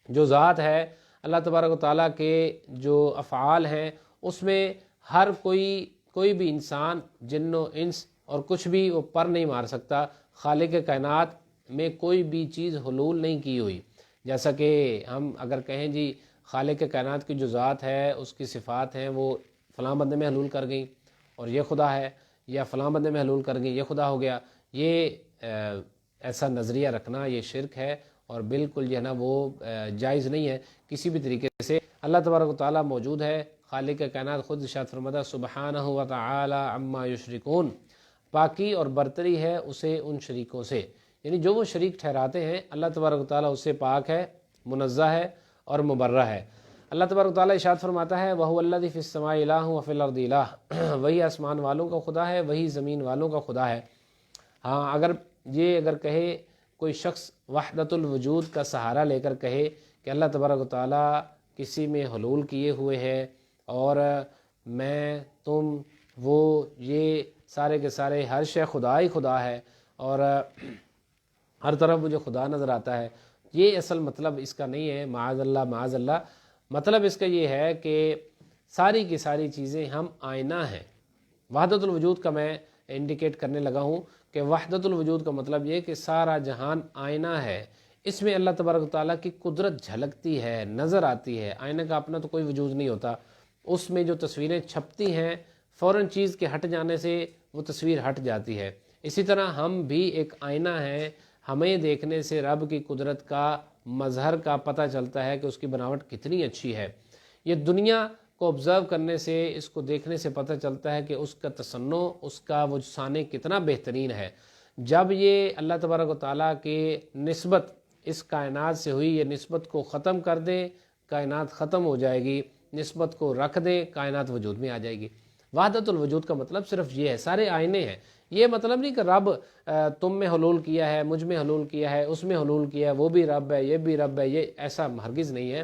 جو ذات ہے، اللہ تبارک و تعالیٰ کے جو افعال ہیں، اس میں ہر کوئی بھی انسان، جن و انس اور کچھ بھی وہ پر نہیں مار سکتا۔ خالق کائنات میں کوئی بھی چیز حلول نہیں کی ہوئی، جیسا کہ ہم اگر کہیں جی خالق کائنات کی جو ذات ہے، اس کی صفات ہیں، وہ فلاں بندے میں حلول کر گئیں اور یہ خدا ہے، یا فلاں بندے میں حلول کر گئیں یہ خدا ہو گیا، یہ ایسا نظریہ رکھنا یہ شرک ہے اور بالکل جو ہے نا وہ جائز نہیں ہے کسی بھی طریقے سے۔ اللہ تبارک و تعالیٰ موجود ہے، خالق کائنات خود ارشاد فرماتا سبحانہ و تعالی عما یشرکون، پاکی اور برتری ہے اسے ان شریکوں سے، یعنی جو وہ شریک ٹھہراتے ہیں اللہ تبارک و تعالیٰ اس سے پاک ہے، منزہ ہے اور مبرہ ہے۔ اللہ تبارک و تعالیٰ ارشاد فرماتا ہے وَهُوَ الَّذِي فِي السَّمَاءِ إِلَٰهٌ وَفِي الْأَرْضِ إِلَٰهٌ، وہی آسمان والوں کا خدا ہے، وہی زمین والوں کا خدا ہے۔ ہاں اگر کہے کوئی شخص وحدت الوجود کا سہارا لے کر کہے کہ اللہ تبارک و تعالیٰ کسی میں حلول کیے ہوئے ہے اور میں تم وہ یہ سارے کے سارے ہر شے خدا ہی خدا ہے اور ہر طرف مجھے خدا نظر آتا ہے، یہ اصل مطلب اس کا نہیں ہے، معاذ اللہ معاذ اللہ۔ مطلب اس کا یہ ہے کہ ساری کی ساری چیزیں ہم آئینہ ہیں۔ وحدت الوجود کا میں انڈیکیٹ کرنے لگا ہوں کہ وحدت الوجود کا مطلب یہ کہ سارا جہان آئینہ ہے، اس میں اللہ تبارک و تعالیٰ کی قدرت جھلکتی ہے، نظر آتی ہے۔ آئینہ کا اپنا تو کوئی وجود نہیں ہوتا، اس میں جو تصویریں چھپتی ہیں فوراً چیز کے ہٹ جانے سے وہ تصویر ہٹ جاتی ہے۔ اسی طرح ہم بھی ایک آئینہ ہیں، ہمیں دیکھنے سے رب کی قدرت کا مظہر کا پتہ چلتا ہے کہ اس کی بناوٹ کتنی اچھی ہے۔ یہ دنیا کو آبزرو کرنے سے، اس کو دیکھنے سے پتہ چلتا ہے کہ اس کا تصنع، اس کا وہ سانے کتنا بہترین ہے۔ جب یہ اللہ تبارک و تعالیٰ کے نسبت اس کائنات سے ہوئی، یہ نسبت کو ختم کر دے کائنات ختم ہو جائے گی، نسبت کو رکھ دے کائنات وجود میں آ جائے گی۔ وحدت الوجود کا مطلب صرف یہ ہے، سارے آئینے ہیں۔ یہ مطلب نہیں کہ رب تم میں حلول کیا ہے، مجھ میں حلول کیا ہے، اس میں حلول کیا ہے، وہ بھی رب ہے، یہ بھی رب ہے، یہ ایسا ہرگز نہیں ہے۔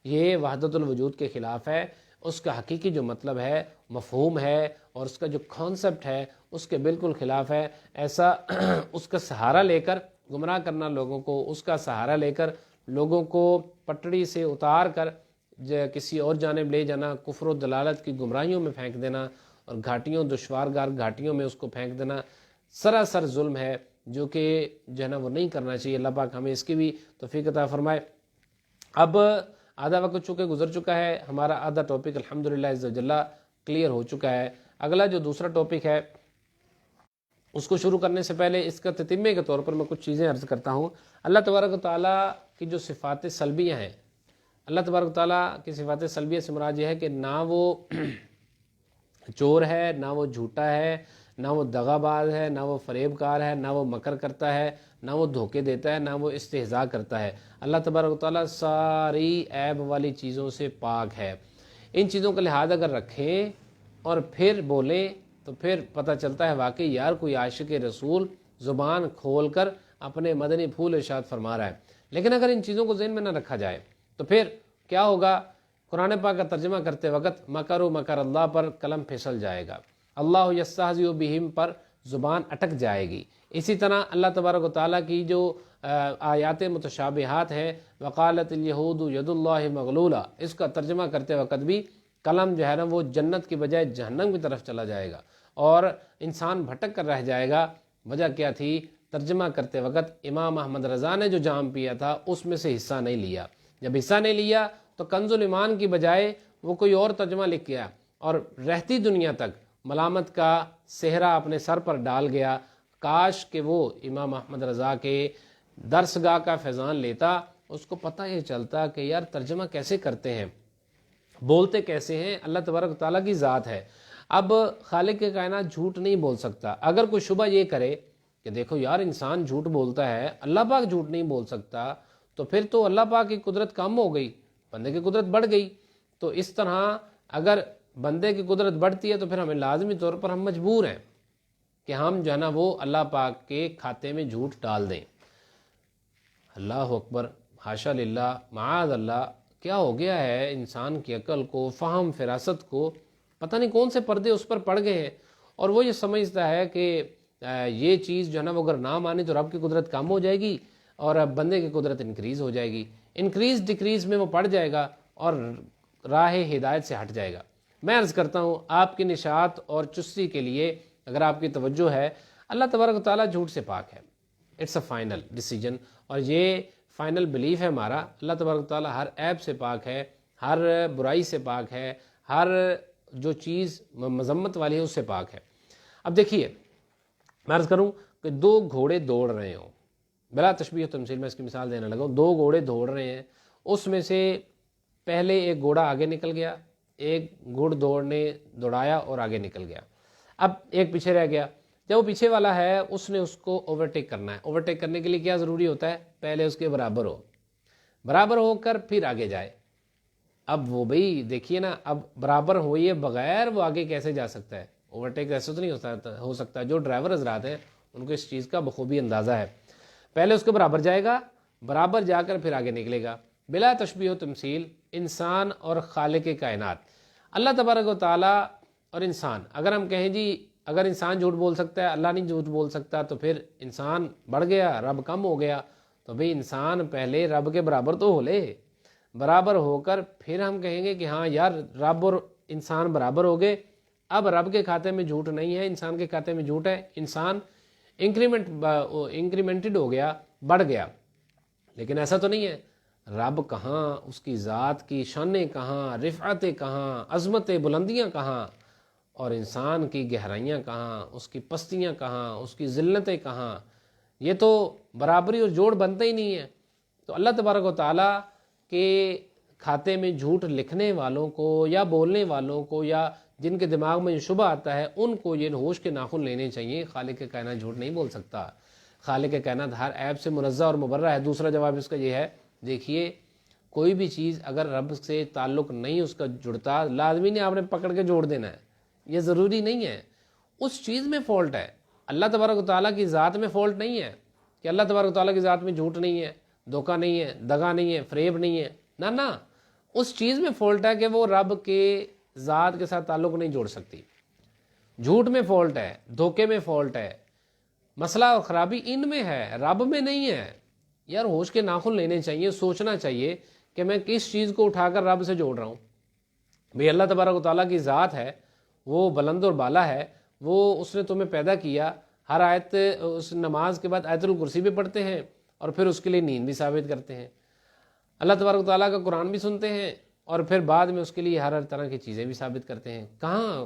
یہ وحدت الوجود کے خلاف ہے۔ اس کا حقیقی جو مطلب ہے، مفہوم ہے اور اس کا جو کانسیپٹ ہے اس کے بالکل خلاف ہے۔ ایسا اس کا سہارا لے کر گمراہ کرنا لوگوں کو، اس کا سہارا لے کر لوگوں کو پٹڑی سے اتار کر کسی اور جانب لے جانا، کفر و دلالت کی گمراہیوں میں پھینک دینا اور گھاٹیوں، دشوارگار گھاٹیوں میں اس کو پھینک دینا سراسر ظلم ہے، جو کہ جو ہے نا وہ نہیں کرنا چاہیے۔ اللہ پاک ہمیں اس کی بھی توفیق عطا فرمائے۔ اب آدھا وقت چونکہ گزر چکا ہے، ہمارا آدھا ٹاپک الحمدللہ عز و جل کلیئر ہو چکا ہے۔ اگلا جو دوسرا ٹاپک ہے اس کو شروع کرنے سے پہلے اس کا تتمے کے طور پر میں کچھ چیزیں عرض کرتا ہوں۔ اللہ تبارک و تعالیٰ کی جو صفات سلبیہ ہیں، اللہ تبارک و تعالیٰ کی صفات سلبیہ سے مراد یہ ہے کہ نہ وہ چور ہے، نہ وہ جھوٹا ہے، نہ وہ دغا باز ہے، نہ وہ فریب کار ہے، نہ وہ مکر کرتا ہے، نہ وہ دھوکے دیتا ہے، نہ وہ استہزاء کرتا ہے۔ اللہ تبارک و تعالیٰ ساری عیب والی چیزوں سے پاک ہے۔ ان چیزوں کا لحاظ اگر رکھیں اور پھر بولیں تو پھر پتہ چلتا ہے واقعی یار کوئی عاشق رسول زبان کھول کر اپنے مدنی پھول ارشاد فرما رہا ہے۔ لیکن اگر ان چیزوں کو ذہن میں نہ رکھا جائے تو پھر کیا ہوگا؟ قرآن پاک کا ترجمہ کرتے وقت مکر و مکر اللہ پر قلم پھسل جائے گا، اللہ یستہزئ بہم پر زبان اٹک جائے گی۔ اسی طرح اللہ تبارک و تعالیٰ کی جو آیات متشابہات ہیں، وقالت الیہود ید اللہ مغلولہ، اس کا ترجمہ کرتے وقت بھی قلم جو ہے نا وہ جنت کی بجائے جہنم کی طرف چلا جائے گا اور انسان بھٹک کر رہ جائے گا۔ وجہ کیا تھی؟ ترجمہ کرتے وقت امام احمد رضا نے جو جام پیا تھا اس میں سے حصہ نہیں لیا۔ جب حصہ نہیں لیا تو کنز الایمان کی بجائے وہ کوئی اور ترجمہ لکھ گیا اور رہتی دنیا تک ملامت کا صحرا اپنے سر پر ڈال گیا۔ کاش کہ وہ امام احمد رضا کے درسگاہ کا فیضان لیتا، اس کو پتہ یہ چلتا کہ یار ترجمہ کیسے کرتے ہیں، بولتے کیسے ہیں، اللہ تبارک تعالیٰ کی ذات ہے۔ اب خالق کے کائنات جھوٹ نہیں بول سکتا۔ اگر کوئی شبہ یہ کرے کہ دیکھو یار انسان جھوٹ بولتا ہے، اللہ پاک جھوٹ نہیں بول سکتا، تو پھر تو اللہ پاک کی قدرت کم ہو گئی، بندے کی قدرت بڑھ گئی۔ تو اس طرح اگر بندے کی قدرت بڑھتی ہے تو پھر ہمیں لازمی طور پر ہم مجبور ہیں کہ ہم جو ہے نا وہ اللہ پاک کے کھاتے میں جھوٹ ڈال دیں۔ اللہ اکبر، حاشا للہ، معاذ اللہ، کیا ہو گیا ہے انسان کی عقل کو، فہم، فراست کو پتہ نہیں کون سے پردے اس پر پڑ گئے ہیں، اور وہ یہ سمجھتا ہے کہ یہ چیز جو ہے نا وہ اگر نہ مانے تو رب کی قدرت کم ہو جائے گی اور بندے کی قدرت انکریز ہو جائے گی۔ انکریز ڈکریز میں وہ پڑ جائے گا اور راہ ہدایت سے ہٹ جائے گا۔ میں عرض کرتا ہوں آپ کی نشاط اور چستی کے لیے، اگر آپ کی توجہ ہے، اللہ تبارک و تعالیٰ جھوٹ سے پاک ہے۔ اٹس اے فائنل ڈیسیجن، اور یہ فائنل بلیف ہے ہمارا۔ اللہ تبارک و تعالیٰ ہر عیب سے پاک ہے، ہر برائی سے پاک ہے، ہر جو چیز مذمت والی ہے اس سے پاک ہے۔ اب دیکھیے، میں عرض کروں کہ دو گھوڑے دوڑ رہے ہوں، بلا تشبیہ و تمثیل میں اس کی مثال دینے لگا ہوں، دو گھوڑے دوڑ رہے ہیں، اس میں سے پہلے ایک گھوڑا آگے نکل گیا، ایک گھڑ دوڑ نے دوڑایا اور آگے نکل گیا، اب ایک پیچھے رہ گیا۔ جب وہ پیچھے والا ہے اس نے اس کو اوورٹیک کرنا ہے، اوورٹیک کرنے کے لیے کیا ضروری ہوتا ہے؟ پہلے اس کے برابر ہو، برابر ہو کر پھر آگے جائے۔ اب وہ بھئی دیکھیے نا، اب برابر ہوئے بغیر وہ آگے کیسے جا سکتا ہے؟ اوورٹیک ایسے تو نہیں ہو سکتا۔ جو ڈرائیور حضرات ہیں ان کو اس چیز کا بخوبی اندازہ ہے، پہلے اس کے برابر جائے گا، برابر جا کر پھر آگے نکلے گا۔ بلا تشبیہ و تمثیل، انسان اور خالق کائنات، اللہ تبارک و تعالیٰ اور انسان، اگر ہم کہیں جی اگر انسان جھوٹ بول سکتا ہے اللہ نہیں جھوٹ بول سکتا تو پھر انسان بڑھ گیا رب کم ہو گیا، تو بھئی انسان پہلے رب کے برابر تو ہو لے، برابر ہو کر پھر ہم کہیں گے کہ ہاں یار رب اور انسان برابر ہو گئے۔ اب رب کے کھاتے میں جھوٹ نہیں ہے، انسان کے کھاتے میں جھوٹ ہے، انسان انکریمنٹڈ ہو گیا، بڑھ گیا، لیکن ایسا تو نہیں ہے۔ رب کہاں، اس کی ذات کی شانیں کہاں، رفعتیں کہاں، عظمتیں بلندیاں کہاں، اور انسان کی گہرائیاں کہاں، اس کی پستیاں کہاں، اس کی ذلتیں کہاں؟ یہ تو برابری اور جوڑ بنتا ہی نہیں ہے۔ تو اللہ تبارک و تعالیٰ کے کھاتے میں جھوٹ لکھنے والوں کو یا بولنے والوں کو یا جن کے دماغ میں شبہ آتا ہے ان کو یہ ہوش کے ناخن لینے چاہیے۔ خالق کائنات جھوٹ نہیں بول سکتا، خالق کائنات ہر عیب سے منزہ اور مبرہ ہے۔ دوسرا جواب اس کا یہ ہے، دیکھیے کوئی بھی چیز اگر رب سے تعلق نہیں اس کا جڑتا، لازمی نہیں آپ نے پکڑ کے جوڑ دینا ہے، یہ ضروری نہیں ہے۔ اس چیز میں فالٹ ہے، اللہ تبارک و تعالیٰ کی ذات میں فالٹ نہیں ہے کہ اللہ تبارک و تعالیٰ کی ذات میں جھوٹ نہیں ہے، دھوکہ نہیں ہے، دغا نہیں ہے، فریب نہیں ہے، نہ اس چیز میں فالٹ ہے کہ وہ رب کے ذات کے ساتھ تعلق نہیں جوڑ سکتی۔ جھوٹ میں فالٹ ہے، دھوکے میں فالٹ ہے، مسئلہ اور خرابی ان میں ہے، رب میں نہیں ہے۔ یار ہوش کے ناخن لینے چاہیے، سوچنا چاہیے کہ میں کس چیز کو اٹھا کر رب سے جوڑ رہا ہوں۔ بھئی اللہ تبارک و تعالیٰ کی ذات ہے، وہ بلند اور بالا ہے، وہ اس نے تمہیں پیدا کیا، ہر آیت اس نماز کے بعد آیت الکرسی بھی پڑھتے ہیں اور پھر اس کے لیے نیند بھی ثابت کرتے ہیں، اللہ تبارک و تعالیٰ کا قرآن بھی سنتے ہیں اور پھر بعد میں اس کے لیے ہر طرح کی چیزیں بھی ثابت کرتے ہیں۔ کہاں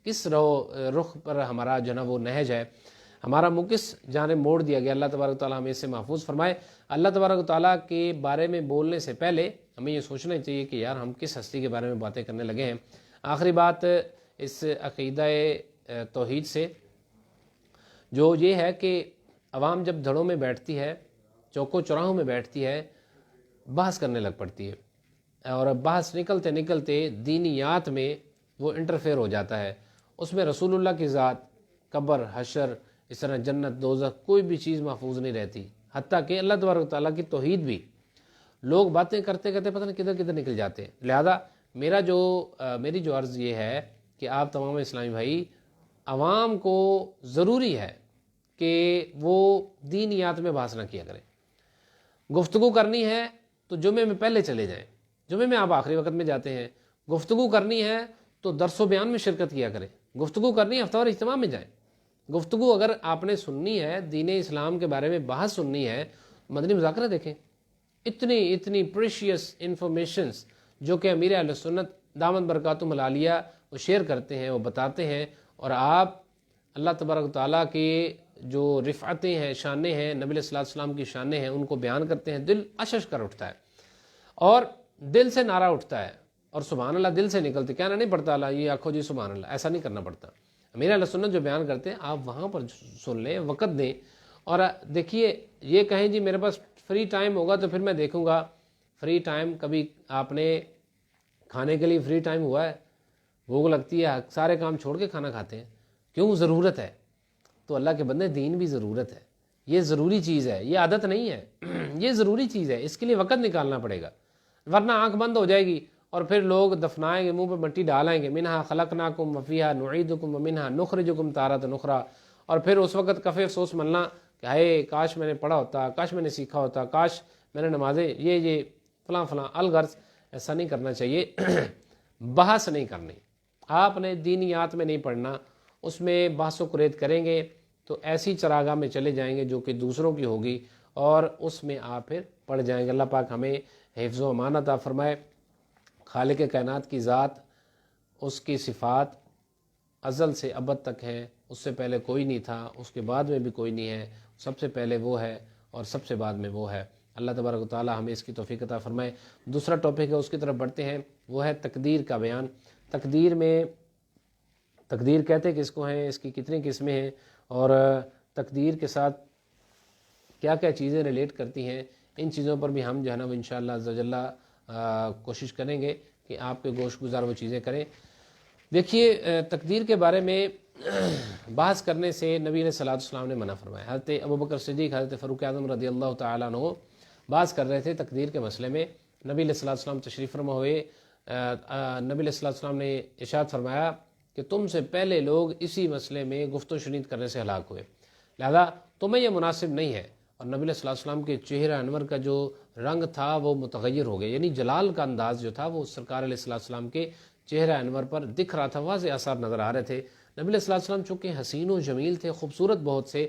کس رخ پر ہمارا جو نا وہ نہج ہے، ہمارا منہ کس جانب موڑ دیا گیا؟ اللہ تبارک و تعالیٰ ہمیں اس سے محفوظ فرمائے۔ اللہ تبارک و تعالیٰ کے بارے میں بولنے سے پہلے ہمیں یہ سوچنا چاہیے کہ یار ہم کس ہستی کے بارے میں باتیں کرنے لگے ہیں۔ آخری بات اس عقیدہ توحید سے جو یہ ہے کہ عوام جب دھڑوں میں بیٹھتی ہے، چوکوں چوراہوں میں بیٹھتی ہے، بحث کرنے لگ پڑتی ہے، اور بحث نکلتے نکلتے دینیات میں وہ انٹرفیئر ہو جاتا ہے، اس میں رسول اللہ کی ذات، قبر، حشر، اس طرح جنت دوزخ کوئی بھی چیز محفوظ نہیں رہتی، حتیٰ کہ اللہ تبارک و تعالیٰ کی توحید بھی لوگ باتیں کرتے کرتے پتہ نہیں کدھر کدھر نکل جاتے ہیں۔ لہذا میری جو عرض یہ ہے کہ آپ تمام اسلامی بھائی، عوام کو ضروری ہے کہ وہ دینیات میں بحث نہ کیا کریں۔ گفتگو کرنی ہے تو جمعے میں پہلے چلے جائیں، جمعے میں آپ آخری وقت میں جاتے ہیں۔ گفتگو کرنی ہے تو درس و بیان میں شرکت کیا کریں، گفتگو کرنی ہے ہفتہ وار اجتماع میں جائیں۔ گفتگو اگر آپ نے سننی ہے، دین اسلام کے بارے میں بحث سننی ہے، مدنی مذاکرہ دیکھیں، اتنی پریشیس انفارمیشنز جو کہ امیر اہل سنت دامت برکاتہم العالیہ وہ شیئر کرتے ہیں، وہ بتاتے ہیں، اور آپ اللہ تبارک تعالیٰ کے جو رفعتیں ہیں، شانیں ہیں، نبی صلی اللہ علیہ وسلم کی شانیں ہیں، ان کو بیان کرتے ہیں، دل اشش کر اٹھتا ہے اور دل سے نعرہ اٹھتا ہے، اور سبحان اللہ دل سے نکلتے، کہنا نہیں پڑتا اللہ یہ آنکھو جی سبحان اللہ، ایسا نہیں کرنا پڑتا۔ امیر اہل سنت جو بیان کرتے ہیں آپ وہاں پر سن لیں، وقت دیں، اور دیکھیے یہ کہیں جی میرے پاس فری ٹائم ہوگا تو پھر میں دیکھوں گا۔ فری ٹائم کبھی آپ نے کھانے کے لیے فری ٹائم ہوا ہے؟ بھوک لگتی ہے سارے کام چھوڑ کے کھانا کھاتے ہیں، کیوں؟ ضرورت ہے۔ تو اللہ کے بندے دین بھی ضرورت ہے، یہ ضروری چیز ہے، یہ عادت نہیں ہے، یہ ضروری چیز ہے، اس کے لیے وقت نکالنا پڑے گا، ورنہ آنکھ بند ہو جائے گی اور پھر لوگ دفنائیں گے، منہ پہ مٹی ڈالائیں گے، منہا خلقناکم وفیہا نعیدکم ومنہا نخرجکم تارۃ اخری، اور پھر اس وقت کفِ افسوس ملنا کہ ہائے کاش میں نے پڑھا ہوتا، کاش میں نے سیکھا ہوتا، کاش میں نے نمازیں یہ فلاں فلاں الغرض۔ ایسا نہیں کرنا چاہیے، بحث نہیں کرنی، آپ نے دینیات میں نہیں پڑھنا، اس میں بحث و کرید کریں گے تو ایسی چراگاہ میں چلے جائیں گے جو کہ دوسروں کی ہوگی، اور اس میں آپ پھر پڑ جائیں گے۔ اللہ پاک ہمیں حفظ و امان عطا فرمائے۔ خالق کائنات کی ذات، اس کی صفات ازل سے ابد تک ہیں، اس سے پہلے کوئی نہیں تھا، اس کے بعد میں بھی کوئی نہیں ہے، سب سے پہلے وہ ہے، اور سب سے بعد میں وہ ہے۔ اللہ تبارک و تعالی ہمیں اس کی توفیق عطا فرمائے۔ دوسرا ٹاپک ہے، اس کی طرف بڑھتے ہیں، وہ ہے تقدیر کا بیان۔ تقدیر میں تقدیر کہتے کس کو ہیں، اس کی کتنی قسمیں ہیں، اور تقدیر کے ساتھ کیا کیا چیزیں ریلیٹ کرتی ہیں، ان چیزوں پر بھی ہم جو ہے نا وہ انشاءاللہ عز و جل کوشش کریں گے کہ آپ کے گوش گزار وہ چیزیں کریں۔ دیکھیے تقدیر کے بارے میں بحث کرنے سے نبی علیہ السلام نے منع فرمایا۔ حضرت ابوبکر صدیق، حضرت فاروق اعظم رضی اللہ تعالیٰ عنہ بحث کر رہے تھے تقدیر کے مسئلے میں۔ نبی علیہ السلام تشریف فرما ہوئے، نبی علیہ السلام نے ارشاد فرمایا کہ تم سے پہلے لوگ اسی مسئلے میں گفت و شنید کرنے سے ہلاک ہوئے، لہذا تمہیں یہ مناسب نہیں ہے۔ اور نبی علیہ السلام کے چہرہ انور کا جو رنگ تھا وہ متغیر ہو گیا، یعنی جلال کا انداز جو تھا وہ سرکار علیہ السلام کے چہرہ انور پر دکھ رہا تھا، واضح آثار نظر آ رہے تھے۔ نبی علیہ السلام چونکہ حسین و جمیل تھے، خوبصورت بہت سے،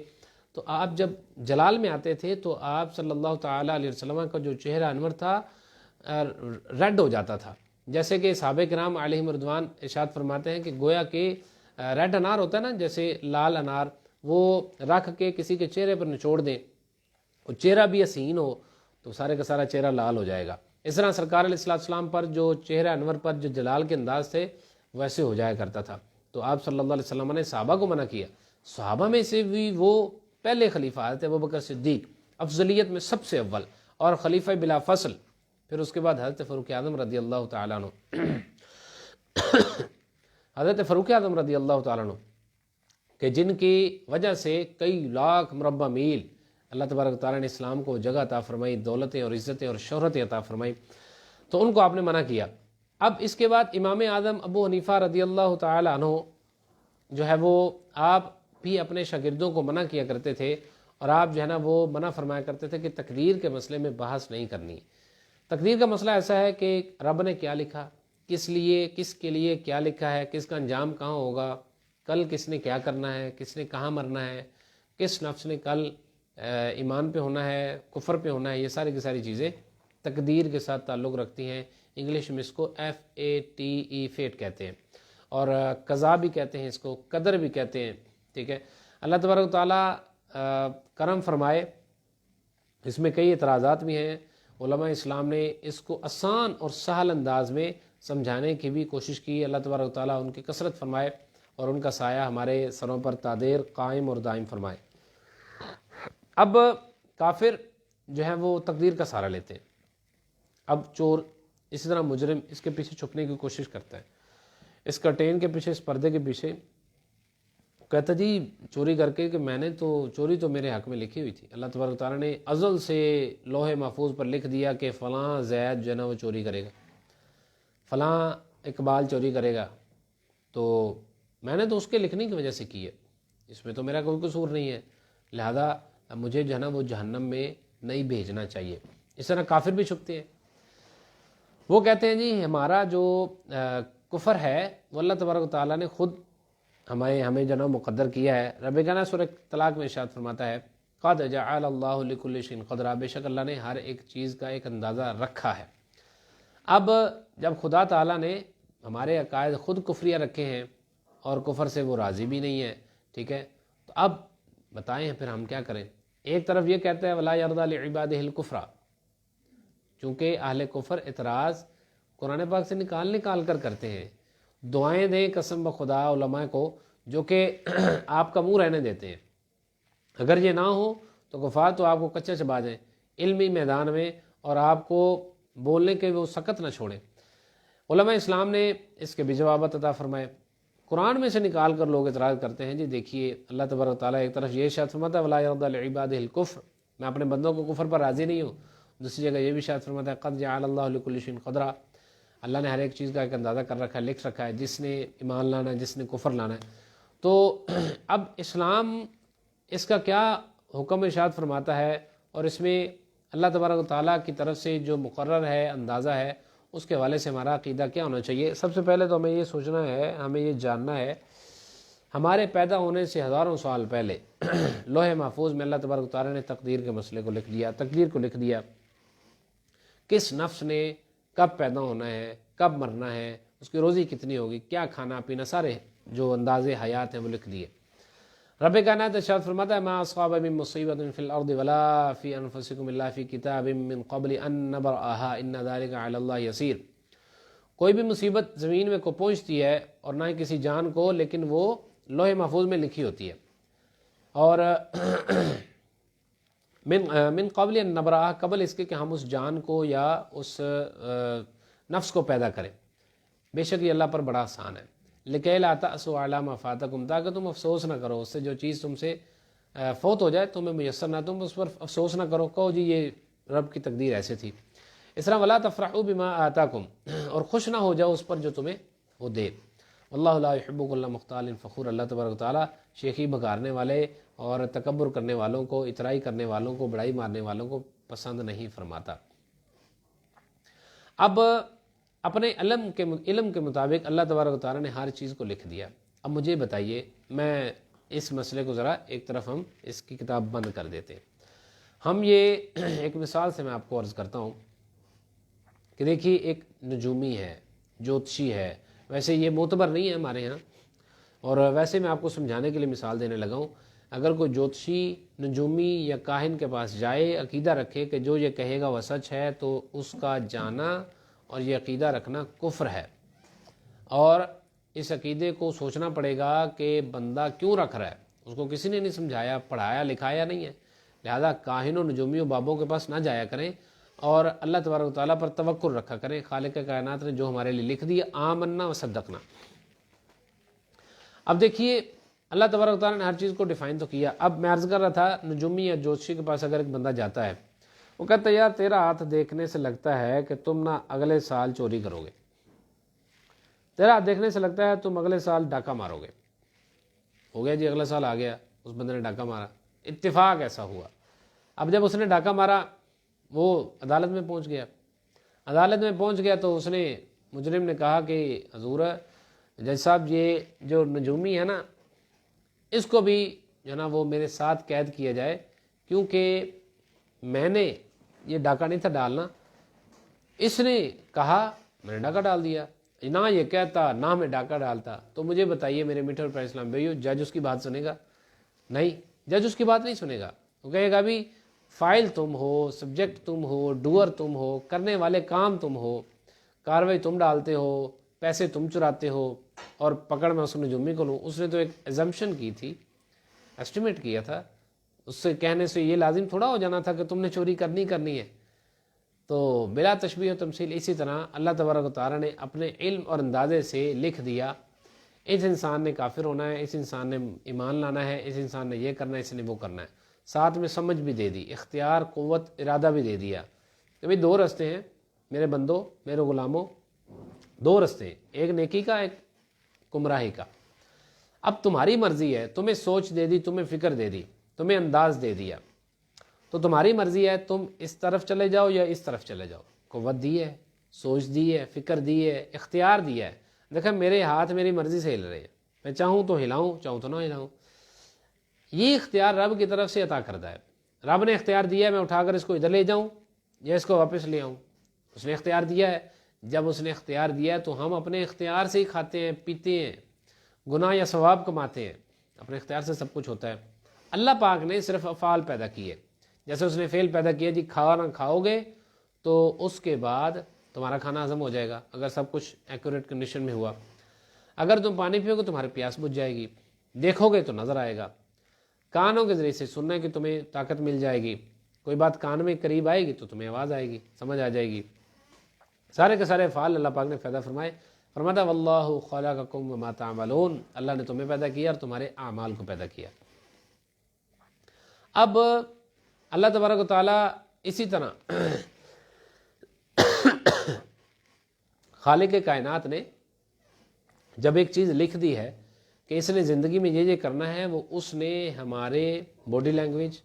تو آپ جب جلال میں آتے تھے تو آپ صلی اللہ تعالیٰ علیہ وسلم کا جو چہرہ انور تھا ریڈ ہو جاتا تھا، جیسے کہ صحابہ کرام علیہم رضوان ارشاد فرماتے ہیں کہ گویا کہ ریڈ انار ہوتا ہے نا، جیسے لال انار، وہ رکھ کے کسی کے چہرے پر نچوڑ دیں اور چہرہ بھی حسین ہو تو سارے کا سارا چہرہ لال ہو جائے گا۔ اس طرح سرکار علیہ السلام پر جو چہرہ انور پر جو جلال کے انداز تھے ویسے ہو جایا کرتا تھا۔ تو آپ صلی اللہ علیہ وسلم نے صحابہ کو منع کیا۔ صحابہ میں سے بھی وہ پہلے خلیفہ حضرت ابوبکر صدیق، افضلیت میں سب سے اول اور خلیفہ بلا فصل، پھر اس کے بعد حضرت فاروق اعظم رضی اللہ تعالیٰ عنہ حضرت فاروق اعظم رضی اللہ تعالیٰ عنہ کہ جن کی وجہ سے کئی لاکھ مربع میل اللہ تبارک تعالیٰ نے اسلام کو جگہ عطا فرمائی، دولتیں اور عزتیں اور شہرتیں عطا فرمائی، تو ان کو آپ نے منع کیا۔ اب اس کے بعد امام اعظم ابو حنیفہ رضی اللہ تعالیٰ عنہ جو ہے وہ آپ بھی اپنے شاگردوں کو منع کیا کرتے تھے، اور آپ جو ہے نا وہ منع فرمایا کرتے تھے کہ تقدیر کے مسئلے میں بحث نہیں کرنی۔ تقدیر کا مسئلہ ایسا ہے کہ رب نے کیا لکھا، کس لیے، کس کے لیے کیا لکھا ہے، کس کا انجام کہاں ہوگا، کل کس نے کیا کرنا ہے، کس نے کہاں مرنا ہے، کس نفس نے کل ایمان پہ ہونا ہے، کفر پہ ہونا ہے، یہ ساری کی ساری چیزیں تقدیر کے ساتھ تعلق رکھتی ہیں۔ انگلش میں اس کو FATE فیٹ کہتے ہیں، اور قضا بھی کہتے ہیں، اس کو قدر بھی کہتے ہیں، ٹھیک ہے۔ اللہ تبارک و تعالیٰ کرم فرمائے، اس میں کئی اعتراضات بھی ہیں۔ علماء اسلام نے اس کو آسان اور سہل انداز میں سمجھانے کی بھی کوشش کی۔ اللہ تبارک و تعالیٰ ان کی کثرت فرمائے اور ان کا سایہ ہمارے سروں پر تادیر قائم اور دائم فرمائے۔ اب کافر جو ہے وہ تقدیر کا سہارا لیتے ہیں۔ اب چور، اسی طرح مجرم اس کے پیچھے چھپنے کی کوشش کرتا ہے، اس کرٹین کے پیچھے، اس پردے کے پیچھے کہتا جی چوری کر کے کہ میں نے تو چوری تو میرے حق میں لکھی ہوئی تھی، اللہ تبارک تعالیٰ نے ازل سے لوح محفوظ پر لکھ دیا کہ فلاں زید جو ہے نا وہ چوری کرے گا، فلاں اقبال چوری کرے گا، تو میں نے تو اس کے لکھنے کی وجہ سے کی ہے، اس میں تو میرا کوئی قصور نہیں ہے، لہذا مجھے جو ہے نا وہ جہنم میں نہیں بھیجنا چاہیے۔ اس طرح کافر بھی چھپتے ہیں، وہ کہتے ہیں جی ہمارا جو کفر ہے وہ اللہ تبارک و تعالیٰ نے خود ہمیں جو ہے مقدر کیا ہے۔ رب کہنا سورہ طلاق میں ارشاد فرماتا ہے قد جعل اللہ لکل شیء قدرا، بے شک اللہ نے ہر ایک چیز کا ایک اندازہ رکھا ہے۔ اب جب خدا تعالیٰ نے ہمارے عقائد خود کفریہ رکھے ہیں اور کفر سے وہ راضی بھی نہیں ہے، ٹھیک ہے، تو اب بتائیں پھر ہم کیا کریں؟ ایک طرف یہ کہتا ہے ولا یرضی لعبادہ الکفر، چونکہ اہل کفر اعتراض قرآن پاک سے نکال کر کرتے ہیں، دعائیں دیں قسم بخدا علماء کو جو کہ آپ کا منہ رہنے دیتے ہیں، اگر یہ نہ ہو تو کفار تو آپ کو کچا چبا جائیں علمی میدان میں اور آپ کو بولنے کے وہ سکت نہ چھوڑیں۔ علماء اسلام نے اس کے بھی جوابات عطا فرمائے۔ قرآن میں سے نکال کر لوگ اعتراض کرتے ہیں، جی دیکھیے اللہ تبارک و تعالیٰ ایک طرف یہ ارشاد فرماتا ہے ولا یرضی لعبادہ الکفر، میں اپنے بندوں کو کفر پر راضی نہیں ہوں، دوسری جگہ یہ بھی ارشاد فرماتا ہے قد جعل اللہ لکل شیء قدرا، اللہ نے ہر ایک چیز کا ایک اندازہ کر رکھا ہے، لکھ رکھا ہے، جس نے ایمان لانا ہے، جس نے کفر لانا ہے۔ تو اب اسلام اس کا کیا حکم ارشاد فرماتا ہے، اور اس میں اللہ تبارک و تعالیٰ کی طرف سے جو مقرر ہے اندازہ ہے، اس کے حوالے سے ہمارا عقیدہ کیا ہونا چاہیے؟ سب سے پہلے تو ہمیں یہ سوچنا ہے، ہمیں یہ جاننا ہے، ہمارے پیدا ہونے سے ہزاروں سال پہلے لوح محفوظ میں اللہ تبارک و تعالیٰ نے تقدیر کے مسئلے کو لکھ دیا، تقدیر کو لکھ دیا، کس نفس نے کب پیدا ہونا ہے، کب مرنا ہے، اس کی روزی کتنی ہوگی، کیا کھانا پینا، سارے جو انداز حیات ہیں وہ لکھ دیے۔ رب کائنات ارشاد فرماتا ہے ما اصاب من مصیبت فی الارض ولا فی انفسکم الا فی کتاب من قبل ان نبرأها ان ذلک علی اللہ یسیر۔ کوئی بھی مصیبت زمین میں کو پہنچتی ہے اور نہ ہی کسی جان کو، لیکن وہ لوح محفوظ میں لکھی ہوتی ہے، اور من قبل ان نبرأها، قبل اس کے کہ ہم اس جان کو یا اس نفس کو پیدا کریں۔ بے شک یہ اللہ پر بڑا آسان ہے۔ لِكَيْ لَا تَأْسُوا عَلَىٰ مَا فَاتَكُمْ، تاکہ تم افسوس نہ کرو اس سے جو چیز تم سے فوت ہو جائے، تمہیں میسر نہ، تم اس پر افسوس نہ کرو، کہو جی یہ رب کی تقدیر ایسے تھی۔ اس طرح وَلَا تَفْرَحُوا بِمَا آتَاكُمْ، اور خوش نہ ہو جاؤ اس پر جو تمہیں وہ دے۔ وَاللَّهُ لَا يُحِبُّ كُلَّ مُخْتَالٍ فَخُورٍ، اللہ تبارک و تعالیٰ شیخی بگارنے والے اور تکبر کرنے والوں کو، اترائی کرنے والوں کو، بڑائی مارنے والوں کو پسند نہیں فرماتا۔ اب اپنے علم کے مطابق اللہ تبارک و تعالیٰ نے ہر چیز کو لکھ دیا۔ اب مجھے بتائیے، میں اس مسئلے کو ذرا ایک طرف ہم اس کی کتاب بند کر دیتے ہیں۔ ہم یہ ایک مثال سے میں آپ کو عرض کرتا ہوں کہ دیکھیے ایک نجومی ہے، جوتشی ہے، ویسے یہ معتبر نہیں ہے ہمارے ہاں، اور ویسے میں آپ کو سمجھانے کے لیے مثال دینے لگا ہوں۔ اگر کوئی جوتشی، نجومی یا کاہن کے پاس جائے، عقیدہ رکھے کہ جو یہ کہے گا وہ سچ ہے، تو اس کا جانا اور یہ عقیدہ رکھنا کفر ہے، اور اس عقیدے کو سوچنا پڑے گا کہ بندہ کیوں رکھ رہا ہے، اس کو کسی نے نہیں سمجھایا، پڑھایا، لکھایا نہیں ہے، لہذا کاہنوں، نجومیوں، بابوں کے پاس نہ جایا کریں، اور اللہ تبارک و تعالیٰ پر توکل رکھا کریں۔ خالق کائنات نے جو ہمارے لیے لکھ دیا، آمنا و صدقنا۔ اب دیکھیے اللہ تبارک و تعالیٰ نے ہر چیز کو ڈیفائن تو کیا۔ اب میں عرض کر رہا تھا، نجومی یا جوتشی کے پاس اگر ایک بندہ جاتا ہے، وہ کہتا ہے یار تیرا ہاتھ دیکھنے سے لگتا ہے کہ تم نہ اگلے سال چوری کرو گے، تیرا ہاتھ دیکھنے سے لگتا ہے تم اگلے سال ڈاکہ مارو گے۔ ہو گیا جی، اگلا سال آ گیا، اس بندے نے ڈاکہ مارا، اتفاق ایسا ہوا۔ اب جب اس نے ڈاکہ مارا، وہ عدالت میں پہنچ گیا۔ عدالت میں پہنچ گیا تو اس نے، مجرم نے کہا کہ حضور جج صاحب، یہ جو نجومی ہے نا، اس کو بھی جو ہے نا وہ میرے ساتھ قید کیا جائے، کیونکہ میں نے یہ ڈاکہ نہیں تھا ڈالنا، اس نے کہا میں نے ڈاکہ ڈال دیا، نہ یہ کہتا نہ میں ڈاکہ ڈالتا۔ تو مجھے بتائیے میرے میٹھے اور پیارے اسلام بھائیو، جج اس کی بات سنے گا؟ نہیں، جج اس کی بات نہیں سنے گا۔ وہ کہے گا بھی فائل تم ہو، سبجیکٹ تم ہو، ڈوئر تم ہو، کرنے والے کام تم ہو، کاروائی تم ڈالتے ہو، پیسے تم چراتے ہو، اور پکڑ میں اس نجومی کو لوں۔ اس نے تو ایک ایزمپشن کی تھی، ایسٹیمیٹ کیا تھا، اس سے کہنے سے یہ لازم تھوڑا ہو جانا تھا کہ تم نے چوری کرنی ہے۔ تو بلا تشبیہ و تمثیل اسی طرح اللہ تبارک و تعالیٰ نے اپنے علم اور اندازے سے لکھ دیا، اس انسان نے کافر ہونا ہے، اس انسان نے ایمان لانا ہے، اس انسان نے یہ کرنا ہے، اس نے وہ کرنا ہے، ساتھ میں سمجھ بھی دے دی، اختیار، قوت، ارادہ بھی دے دیا کہ بھئی دو رستے ہیں میرے بندوں، میرے غلاموں، دو رستے ہیں، ایک نیکی کا، ایک گمراہی کا۔ اب تمہاری مرضی ہے، تمہیں سوچ دے دی، تمہیں فکر دے دی، تمہیں انداز دے دیا، تو تمہاری مرضی ہے تم اس طرف چلے جاؤ یا اس طرف چلے جاؤ۔ قوت دی ہے، سوچ دی ہے، فکر دی ہے، اختیار دیا ہے۔ دیکھیں میرے ہاتھ میری مرضی سے ہل رہے ہیں، میں چاہوں تو ہلاؤں، چاہوں تو نہ ہلاؤں۔ یہ اختیار رب کی طرف سے عطا کردہ ہے۔ رب نے اختیار دیا ہے میں اٹھا کر اس کو ادھر لے جاؤں یا اس کو واپس لے آؤں، اس نے اختیار دیا ہے۔ جب اس نے اختیار دیا ہے تو ہم اپنے اختیار سے ہی کھاتے ہیں، پیتے ہیں، گناہ یا ثواب کماتے ہیں، اپنے اختیار سے سب کچھ ہوتا ہے۔ اللہ پاک نے صرف افعال پیدا کیے، جیسے اس نے فعل پیدا کیا جی کھانا کھاؤ گے تو اس کے بعد تمہارا کھانا ہضم ہو جائے گا، اگر سب کچھ ایکوریٹ کنڈیشن میں ہوا۔ اگر تم پانی پیو گے تمہاری پیاس بجھ جائے گی، دیکھو گے تو نظر آئے گا، کانوں کے ذریعے سے سننے کی تمہیں طاقت مل جائے گی، کوئی بات کان میں قریب آئے گی تو تمہیں آواز آئے گی، سمجھ آ جائے گی۔ سارے کے سارے افعال اللہ پاک نے پیدا فرمائے۔ فرماتا واللہ خلقکم وما تعملون، اللہ نے تمہیں پیدا کیا اور تمہارے اعمال کو پیدا کیا۔ اب اللہ تبارک و تعالیٰ اسی طرح خالق کائنات نے جب ایک چیز لکھ دی ہے کہ اس نے زندگی میں یہ کرنا ہے، وہ اس نے ہمارے باڈی لینگویج،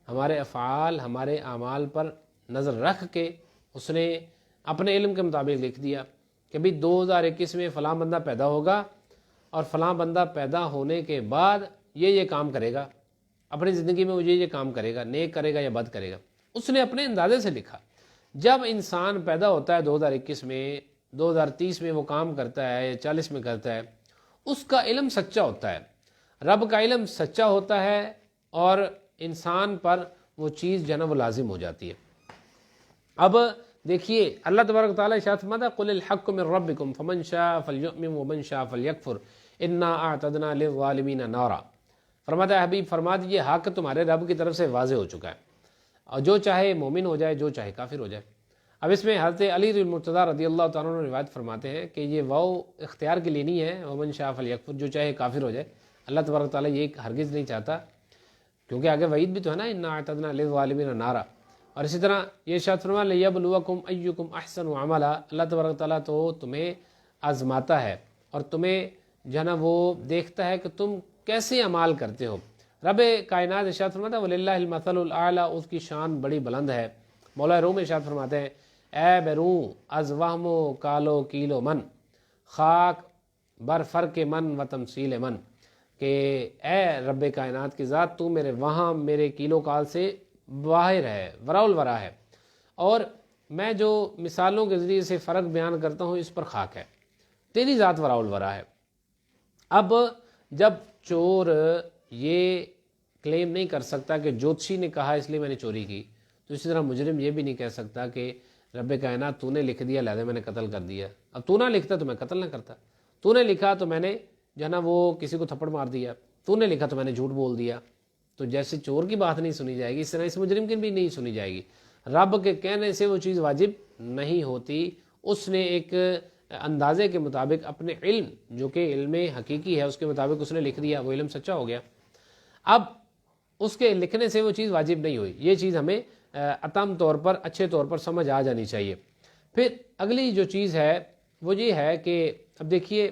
ہمارے افعال، ہمارے اعمال پر نظر رکھ کے اس نے اپنے علم کے مطابق لکھ دیا کہ بھی 2021 میں فلاں بندہ پیدا ہوگا اور فلاں بندہ پیدا ہونے کے بعد یہ کام کرے گا، اپنی زندگی میں وہ یہ کام کرے گا، نیک کرے گا یا بد کرے گا۔ اس نے اپنے اندازے سے لکھا۔ جب انسان پیدا ہوتا ہے 2021 میں، 2030 میں وہ کام کرتا ہے یا 40 میں کرتا ہے، اس کا علم سچا ہوتا ہے۔ رب کا علم سچا ہوتا ہے اور انسان پر وہ چیز جو ہے نا وہ لازم ہو جاتی ہے۔ اب دیکھیے اللہ تبارک تعالیٰ ارشاد فرماتا ہے قل الحق من ربکم فمن شاء فلیؤمن ومن شاء فلیکفر انا اعتدنا للظالمین نارا۔ فرماتا ہے حبیب فرما دیجیے حق تمہارے رب کی طرف سے واضح ہو چکا ہے، اور جو چاہے مومن ہو جائے جو چاہے کافر ہو جائے۔ اب اس میں حضرت علی المرتضیٰ رضی اللہ تعالیٰ عنہ روایت فرماتے ہیں کہ یہ واو اختیار کے لیے نہیں ہے، ومن شاء فلیکفر، جو چاہے کافر ہو جائے۔ اللہ تبارک تعالیٰ یہ ہرگز نہیں چاہتا، کیونکہ آگے وعید بھی تو ہے نا انا اعتدنا للظالمین نارا۔ اور اسی طرح یہ ارشاد فرمایا لیبلوکم ایکم احسن عملا، اللہ تبارک تعالیٰ تو تمہیں آزماتا ہے اور تمہیں جو ہے نا وہ دیکھتا ہے کہ تم کیسے اعمال کرتے ہو۔ رب کائنات ارشاد فرماتا ہے وللہ المثل الاعلیٰ، اس کی شان بڑی بلند ہے۔ مولا روم ارشاد فرماتے ہیں اے بروں از وہم و کالو کیلو من، خاک بر فرق من و تمثیل من، کہ اے رب کائنات کی ذات تو میرے وہاں میرے کیلو کال سے باہر ہے، وراء الورا ہے، اور میں جو مثالوں کے ذریعے سے فرق بیان کرتا ہوں اس پر خاک ہے، تیری ذات وراء الورا ہے۔ اب جب چور یہ کلیم نہیں کر سکتا کہ جوتشی نے کہا اس لیے میں نے چوری کی، تو اسی طرح مجرم یہ بھی نہیں کہہ سکتا کہ رب کائنات تو نے لکھ دیا لہذا میں نے قتل کر دیا، اب تو نہ لکھتا تو میں قتل نہ کرتا، تو نے لکھا تو میں نے جو ہے نا وہ کسی کو تھپڑ مار دیا، تو نے لکھا تو میں نے جھوٹ بول دیا۔ تو جیسے چور کی بات نہیں سنی جائے گی اس طرح اس مجرم کی بھی نہیں سنی جائے گی۔ رب کے کہنے سے وہ چیز واجب نہیں ہوتی، اس نے ایک اندازے کے مطابق اپنے علم جو کہ علم حقیقی ہے اس کے مطابق اس نے لکھ دیا، وہ علم سچا ہو گیا۔ اب اس کے لکھنے سے وہ چیز واجب نہیں ہوئی، یہ چیز ہمیں اتم طور پر اچھے طور پر سمجھ آ جانی چاہیے۔ پھر اگلی جو چیز ہے وہ یہ ہے کہ اب دیکھیے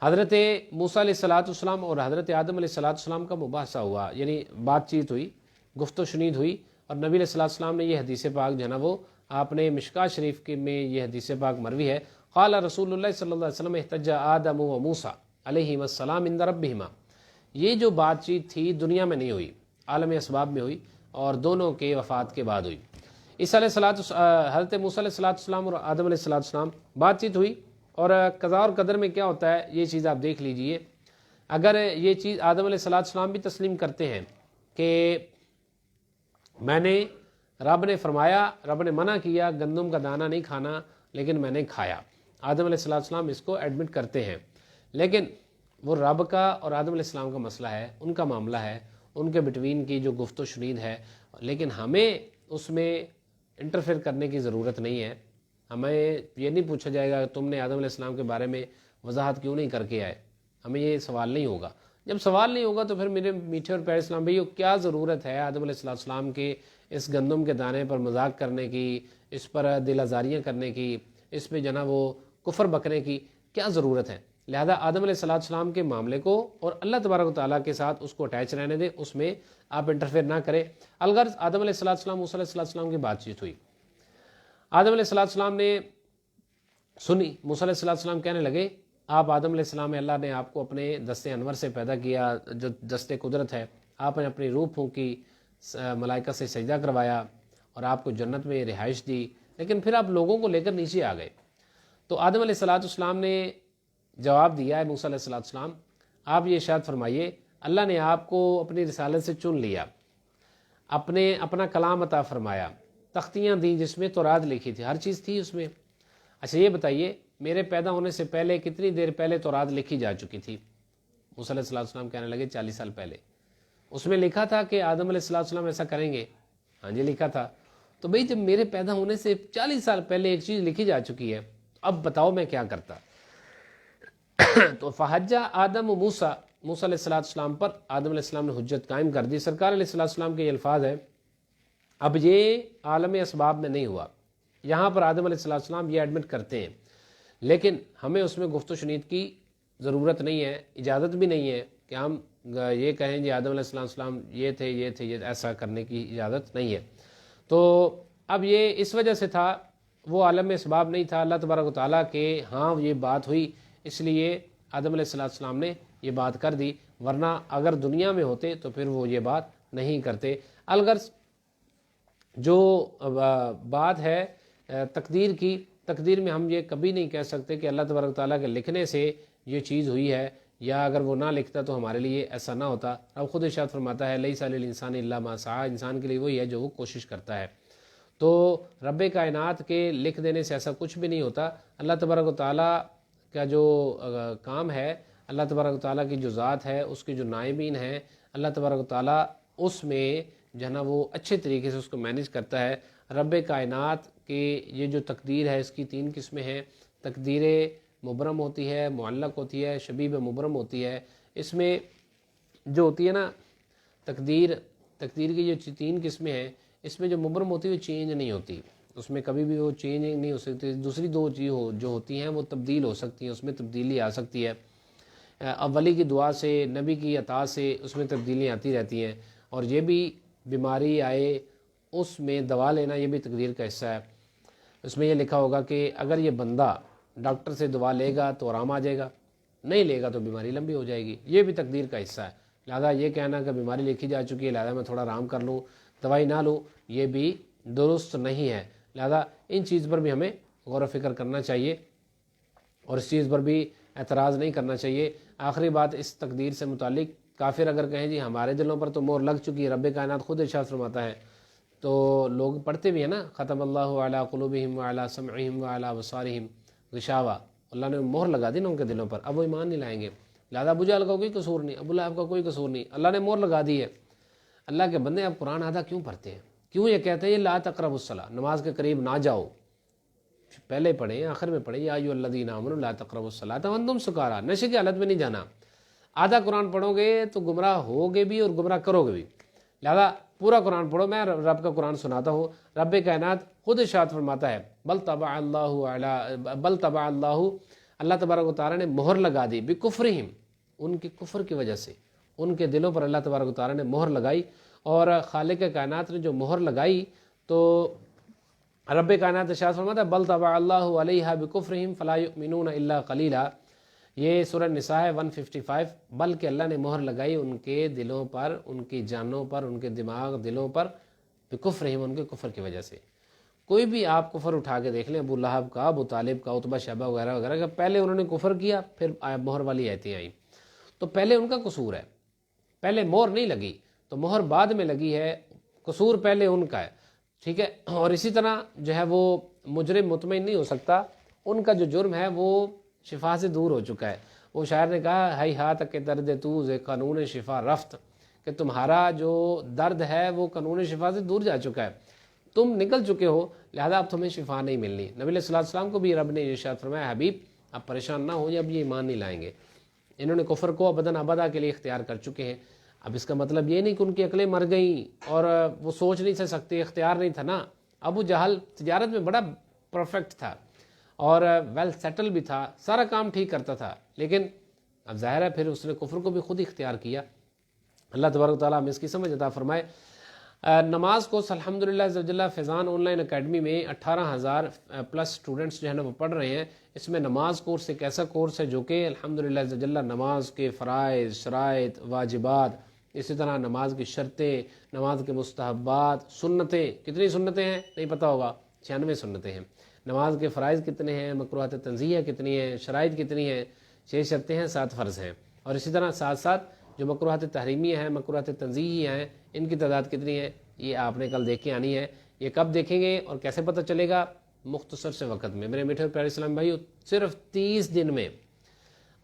حضرت موسیٰ علیہ السلام اور حضرت آدم علیہ السلام کا مباحثہ ہوا، یعنی بات چیت ہوئی، گفت و شنید ہوئی، اور نبی علیہ السلام نے یہ حدیث پاک جو ہے نا وہ آپ نے مشکاۃ شریف کے میں یہ حدیث پاک مروی ہے، قال رسول اللہ صلی اللہ علیہ وسلم احتج آدم و موسیٰ علیہم السلام عند ربہما۔ یہ جو بات چیت تھی دنیا میں نہیں ہوئی، عالم اسباب میں ہوئی اور دونوں کے وفات کے بعد ہوئی۔ اس حضرت موسیٰ علیہ السلام اور آدم علیہ السلام بات چیت ہوئی، اور قضاء اور قدر میں کیا ہوتا ہے یہ چیز آپ دیکھ لیجئے۔ اگر یہ چیز آدم علیہ السلام بھی تسلیم کرتے ہیں کہ میں نے رب نے فرمایا، رب نے منع کیا گندم کا دانہ نہیں کھانا لیکن میں نے کھایا، آدم علیہ السلام اس کو ایڈمٹ کرتے ہیں، لیکن وہ رب کا اور آدم علیہ السلام کا مسئلہ ہے، ان کا معاملہ ہے، ان کے بٹوین کی جو گفت و شنید ہے، لیکن ہمیں اس میں انٹرفیئر کرنے کی ضرورت نہیں ہے۔ ہمیں یہ نہیں پوچھا جائے گا تم نے آدم علیہ السلام کے بارے میں وضاحت کیوں نہیں کر کے آئے، ہمیں یہ سوال نہیں ہوگا۔ جب سوال نہیں ہوگا تو پھر میرے میٹھے اور پیارے اسلام بھائیو کیا ضرورت ہے آدم علیہ السلام کے اس گندم کے دانے پر مذاق کرنے کی، اس پر دل آزاریاں کرنے کی، اس پہ جنا وہ کفر بکنے کی کیا ضرورت ہے؟ لہذا آدم علیہ السلام کے معاملے کو اور اللہ تبارک و تعالیٰ کے ساتھ اس کو اٹیچ رہنے دیں، اس میں آپ انٹرفیئر نہ کریں۔ الغرض آدم علیہ السلام موسیٰ علیہ السلام کی بات چیت ہوئی، آدم علیہ السلام نے سنی، موسیٰ علیہ السلام کہنے لگے آپ آدم علیہ السلام، اللہ نے آپ کو اپنے دست انور سے پیدا کیا جو دست قدرت ہے، آپ نے اپنی روح پھونکی، ملائکہ سے سجدہ کروایا اور آپ کو جنت میں رہائش دی، لیکن پھر آپ لوگوں کو لے کر نیچے آ گئے۔ تو آدم علیہ السلام نے جواب دیا ہے موسیٰ علیہ السلام آپ یہ ارشاد فرمائیے اللہ نے آپ کو اپنی رسالت سے چن لیا، اپنا کلام عطا فرمایا، تختیاں دیں جس میں تورات لکھی تھی، ہر چیز تھی اس میں۔ اچھا یہ بتائیے میرے پیدا ہونے سے پہلے کتنی دیر پہلے تورات لکھی جا چکی تھی؟ موسیٰ علیہ السلام کہنے لگے 40 سال پہلے۔ اس میں لکھا تھا کہ آدم علیہ السلام ایسا کریں گے؟ ہاں جی لکھا تھا۔ تو بھئی جب میرے پیدا ہونے سے 40 سال پہلے ایک چیز لکھی جا چکی ہے اب بتاؤ میں کیا کرتا؟ تو فحجہ آدم و موسیٰ علیہ السلام پر آدم علیہ السلام نے حجت قائم کر دی۔ سرکار علیہ السلام کے یہ الفاظ ہیں، اب یہ عالم اسباب میں نہیں ہوا، یہاں پر آدم علیہ السلام یہ ایڈمٹ کرتے ہیں، لیکن ہمیں اس میں گفت و شنید کی ضرورت نہیں ہے، اجازت بھی نہیں ہے کہ ہم یہ کہیں جی آدم علیہ السلام یہ تھے یہ ایسا کرنے کی اجازت نہیں ہے۔ تو اب یہ اس وجہ سے تھا، وہ عالم اسباب نہیں تھا، اللہ تبارک و تعالیٰ کے ہاں یہ بات ہوئی اس لیے آدم علیہ السلام نے یہ بات کر دی، ورنہ اگر دنیا میں ہوتے تو پھر وہ یہ بات نہیں کرتے۔ الغرض جو بات ہے تقدیر کی، تقدیر میں ہم یہ کبھی نہیں کہہ سکتے کہ اللہ تبارک و تعالیٰ کے لکھنے سے یہ چیز ہوئی ہے یا اگر وہ نہ لکھتا تو ہمارے لیے ایسا نہ ہوتا۔ اب خود ارشاد فرماتا ہے لیس للانسان الا ما سعی، انسان کے لیے وہی ہے جو وہ کوشش کرتا ہے۔ تو رب کائنات کے لکھ دینے سے ایسا کچھ بھی نہیں ہوتا۔ اللہ تبارک و تعالیٰ کا جو کام ہے، اللہ تبارک و تعالیٰ کی جو ذات ہے، اس کے جو نائبین ہیں، اللہ تبارک و تعالیٰ اس میں جو ہے نا وہ اچھے طریقے سے اس کو مینیج کرتا ہے۔ رب کائنات کے یہ جو تقدیر ہے اس کی 3 قسمیں ہیں۔ تقدیر مبرم ہوتی ہے، معلق ہوتی ہے، شبیب مبرم ہوتی ہے۔ اس میں جو ہوتی ہے نا تقدیر کی جو 3 قسمیں ہیں، اس میں جو مبرم ہوتی ہے وہ چینج نہیں ہوتی، اس میں کبھی بھی وہ چینج نہیں ہو سکتی۔ دوسری 2 چیز جو ہوتی ہیں وہ تبدیل ہو سکتی ہیں، اس میں تبدیلی آ سکتی ہے۔ اولی کی دعا سے، نبی کی عطا سے اس میں تبدیلیاں آتی رہتی ہیں۔ اور یہ بھی بیماری آئے اس میں دوا لینا، یہ بھی تقدیر کا حصہ ہے۔ اس میں یہ لکھا ہوگا کہ اگر یہ بندہ ڈاکٹر سے دوا لے گا تو آرام آ جائے گا، نہیں لے گا تو بیماری لمبی ہو جائے گی، یہ بھی تقدیر کا حصہ ہے۔ لہذا یہ کہنا کہ بیماری لکھی جا چکی ہے لہذا میں تھوڑا آرام کر لوں، دوائی نہ لوں، یہ بھی درست نہیں ہے۔ لہذا ان چیز پر بھی ہمیں غور و فکر کرنا چاہیے اور اس چیز پر بھی اعتراض نہیں کرنا چاہیے۔ آخری بات اس تقدیر سے متعلق، کافر اگر کہیں جی ہمارے دلوں پر تو مہر لگ چکی ہے، رب کائنات خود ارشاد فرماتا ہے، تو لوگ پڑھتے بھی ہیں نا، ختم اللہ علی قلوبہم وعلی سمعہم وعلی ابصارہم غشاوہ، اللہ نے مہر لگا دی نا ان کے دلوں پر، اب وہ ایمان نہیں لائیں گے۔ لہذا ابو جہل کا کوئی قصور نہیں، ابو لہب کا کوئی قصور نہیں، اللہ نے مہر لگا دی ہے۔ اللہ کے بندے اب قرآن آدھا کیوں پڑھتے ہیں؟ کیوں یہ کہتے ہیں یہ لا تقربوا الصلاۃ، نماز کے قریب نہ جاؤ، پہلے پڑھیں آخر میں پڑھیں یا ایھا الذین آمنوا لا تقربوا الصلاۃ وانتم سکارا، نشے کی حالت میں نہیں جانا۔ آدھا قرآن پڑھو گے تو گمراہ ہوگے بھی اور گمراہ کرو گے بھی، لہذا پورا قرآن پڑھو۔ میں رب کا قرآن سناتا ہوں، رب کائنات خود ارشاد فرماتا ہے بل طبع اللہ، اللہ تبارک و تعالیٰ نے مہر لگا دی بکفرہم، ان کے کفر کی وجہ سے ان کے دلوں پر اللہ تبارک و تعالیٰ نے مہر لگائی۔ اور خالق کائنات نے جو مہر لگائی تو رب کائنات ارشاد فرماتا ہے بل طبع اللہ علیہا بکفرہم فلا یؤمنون الا قلیلا، یہ سورہ نساء ہے 155۔ بلکہ اللہ نے مہر لگائی ان کے دلوں پر، ان کی جانوں پر، ان کے دلوں پر بکفرہم، ان کے کفر کی وجہ سے۔ کوئی بھی آپ کفر اٹھا کے دیکھ لیں، ابو لہب کا، ابو طالب کا، عتبہ شیبہ وغیرہ وغیرہ کا، پہلے انہوں نے کفر کیا پھر مہر والی آیتیں آئیں، تو پہلے ان کا قصور ہے، پہلے مہر نہیں لگی تو مہر بعد میں لگی ہے، قصور پہلے ان کا ہے، ٹھیک ہے۔ اور اسی طرح جو ہے وہ مجرم مطمئن نہیں ہو سکتا، ان کا جو جرم ہے وہ شفا سے دور ہو چکا ہے۔ وہ شاعر نے کہا ہائی ہاتھ کے درد تو ز قانون شفا رفت، کہ تمہارا جو درد ہے وہ قانون شفا سے دور جا چکا ہے، تم نکل چکے ہو، لہذا اب تمہیں شفا نہیں ملنی۔ نبی علیہ الصلوۃ والسلام کو بھی رب نے ارشاد فرمایا حبیب اب پریشان نہ ہو، اب یہ ایمان نہیں لائیں گے، انہوں نے کفر کو ابداً ابدا کے لیے اختیار کر چکے ہیں۔ اب اس کا مطلب یہ نہیں کہ ان کی عقلیں مر گئیں اور وہ سوچ نہیں سکتے، اختیار نہیں تھا نا۔ ابو جہل تجارت میں بڑا پرفیکٹ تھا اور ویل سیٹل بھی تھا، سارا کام ٹھیک کرتا تھا، لیکن اب ظاہر ہے پھر اس نے کفر کو بھی خود اختیار کیا۔ اللہ تبارک و تعالیٰ ہمیں اس کی سمجھ عطا فرمائے۔ نماز کو الحمدللہ عزوجل فیضان آن لائن اکیڈمی میں 18,000 پلس اسٹوڈنٹس جو ہے نا وہ پڑھ رہے ہیں۔ اس میں نماز کورس ایک ایسا کورس ہے جو کہ الحمدللہ عزوجل نماز کے فرائض، شرائط، واجبات، اسی طرح نماز کی شرطیں، نماز کے مستحبات، سنتیں، کتنی سنتیں ہیں نہیں پتہ ہوگا، 96 سنتیں ہیں۔ نماز کے فرائض کتنے ہیں، مکروہات تنزیہ کتنی ہیں، شرائط کتنی ہیں، 6 شرطیں ہیں، 7 فرض ہیں، اور اسی طرح ساتھ ساتھ جو مکروہات تحریمیہ ہیں، مکروہات تنزیہی ہیں، ان کی تعداد کتنی ہے یہ آپ نے کل دیکھ کے آنی ہے۔ یہ کب دیکھیں گے اور کیسے پتہ چلے گا؟ مختصر سے وقت میں۔ میرے میٹھے پیارے اسلام بھائیو، صرف 30 دن میں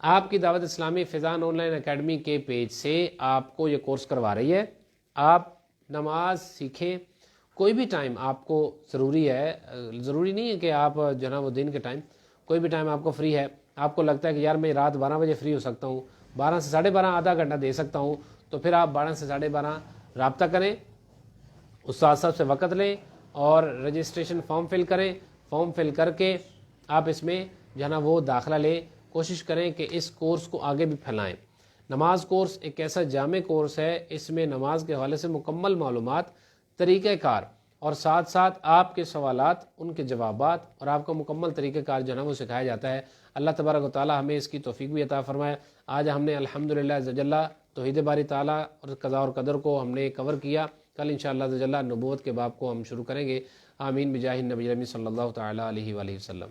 آپ کی دعوت اسلامی فیضان آن لائن اکیڈمی کے پیج سے آپ کو یہ کورس کروا رہی ہے۔ آپ نماز سیکھیں، کوئی بھی ٹائم آپ کو ضروری ہے، ضروری نہیں ہے کہ آپ جو ہے نا وہ دن کے ٹائم، کوئی بھی ٹائم آپ کو فری ہے، آپ کو لگتا ہے کہ یار میں رات 12 بجے فری ہو سکتا ہوں، 12 سے 12:30 آدھا گھنٹہ دے سکتا ہوں، تو پھر آپ 12 سے 12:30 رابطہ کریں، استاد صاحب سے وقت لیں اور رجسٹریشن فارم فل کریں۔ فارم فل کر کے آپ اس میں جو ہے نا وہ داخلہ لیں، کوشش کریں کہ اس کورس کو آگے بھی پھیلائیں۔ نماز کورس ایک ایسا جامع کورس ہے، اس میں نماز کے حوالے سے مکمل معلومات، طریقہ کار اور ساتھ ساتھ آپ کے سوالات، ان کے جوابات اور آپ کا مکمل طریقہ کار جو ہے نا وہ سکھایا جاتا ہے۔ اللہ تبارک و تعالی ہمیں اس کی توفیق بھی عطا فرمائے۔ آج ہم نے الحمدللہ عزوجل توحید باری تعالیٰ اور قضاء اور قدر کو ہم نے کور کیا۔ کل انشاءاللہ عزوجل نبوت کے باب کو ہم شروع کریں گے۔ آمین بجاہ النبی صلی اللہ تعالی علیہ وآلہ وسلم۔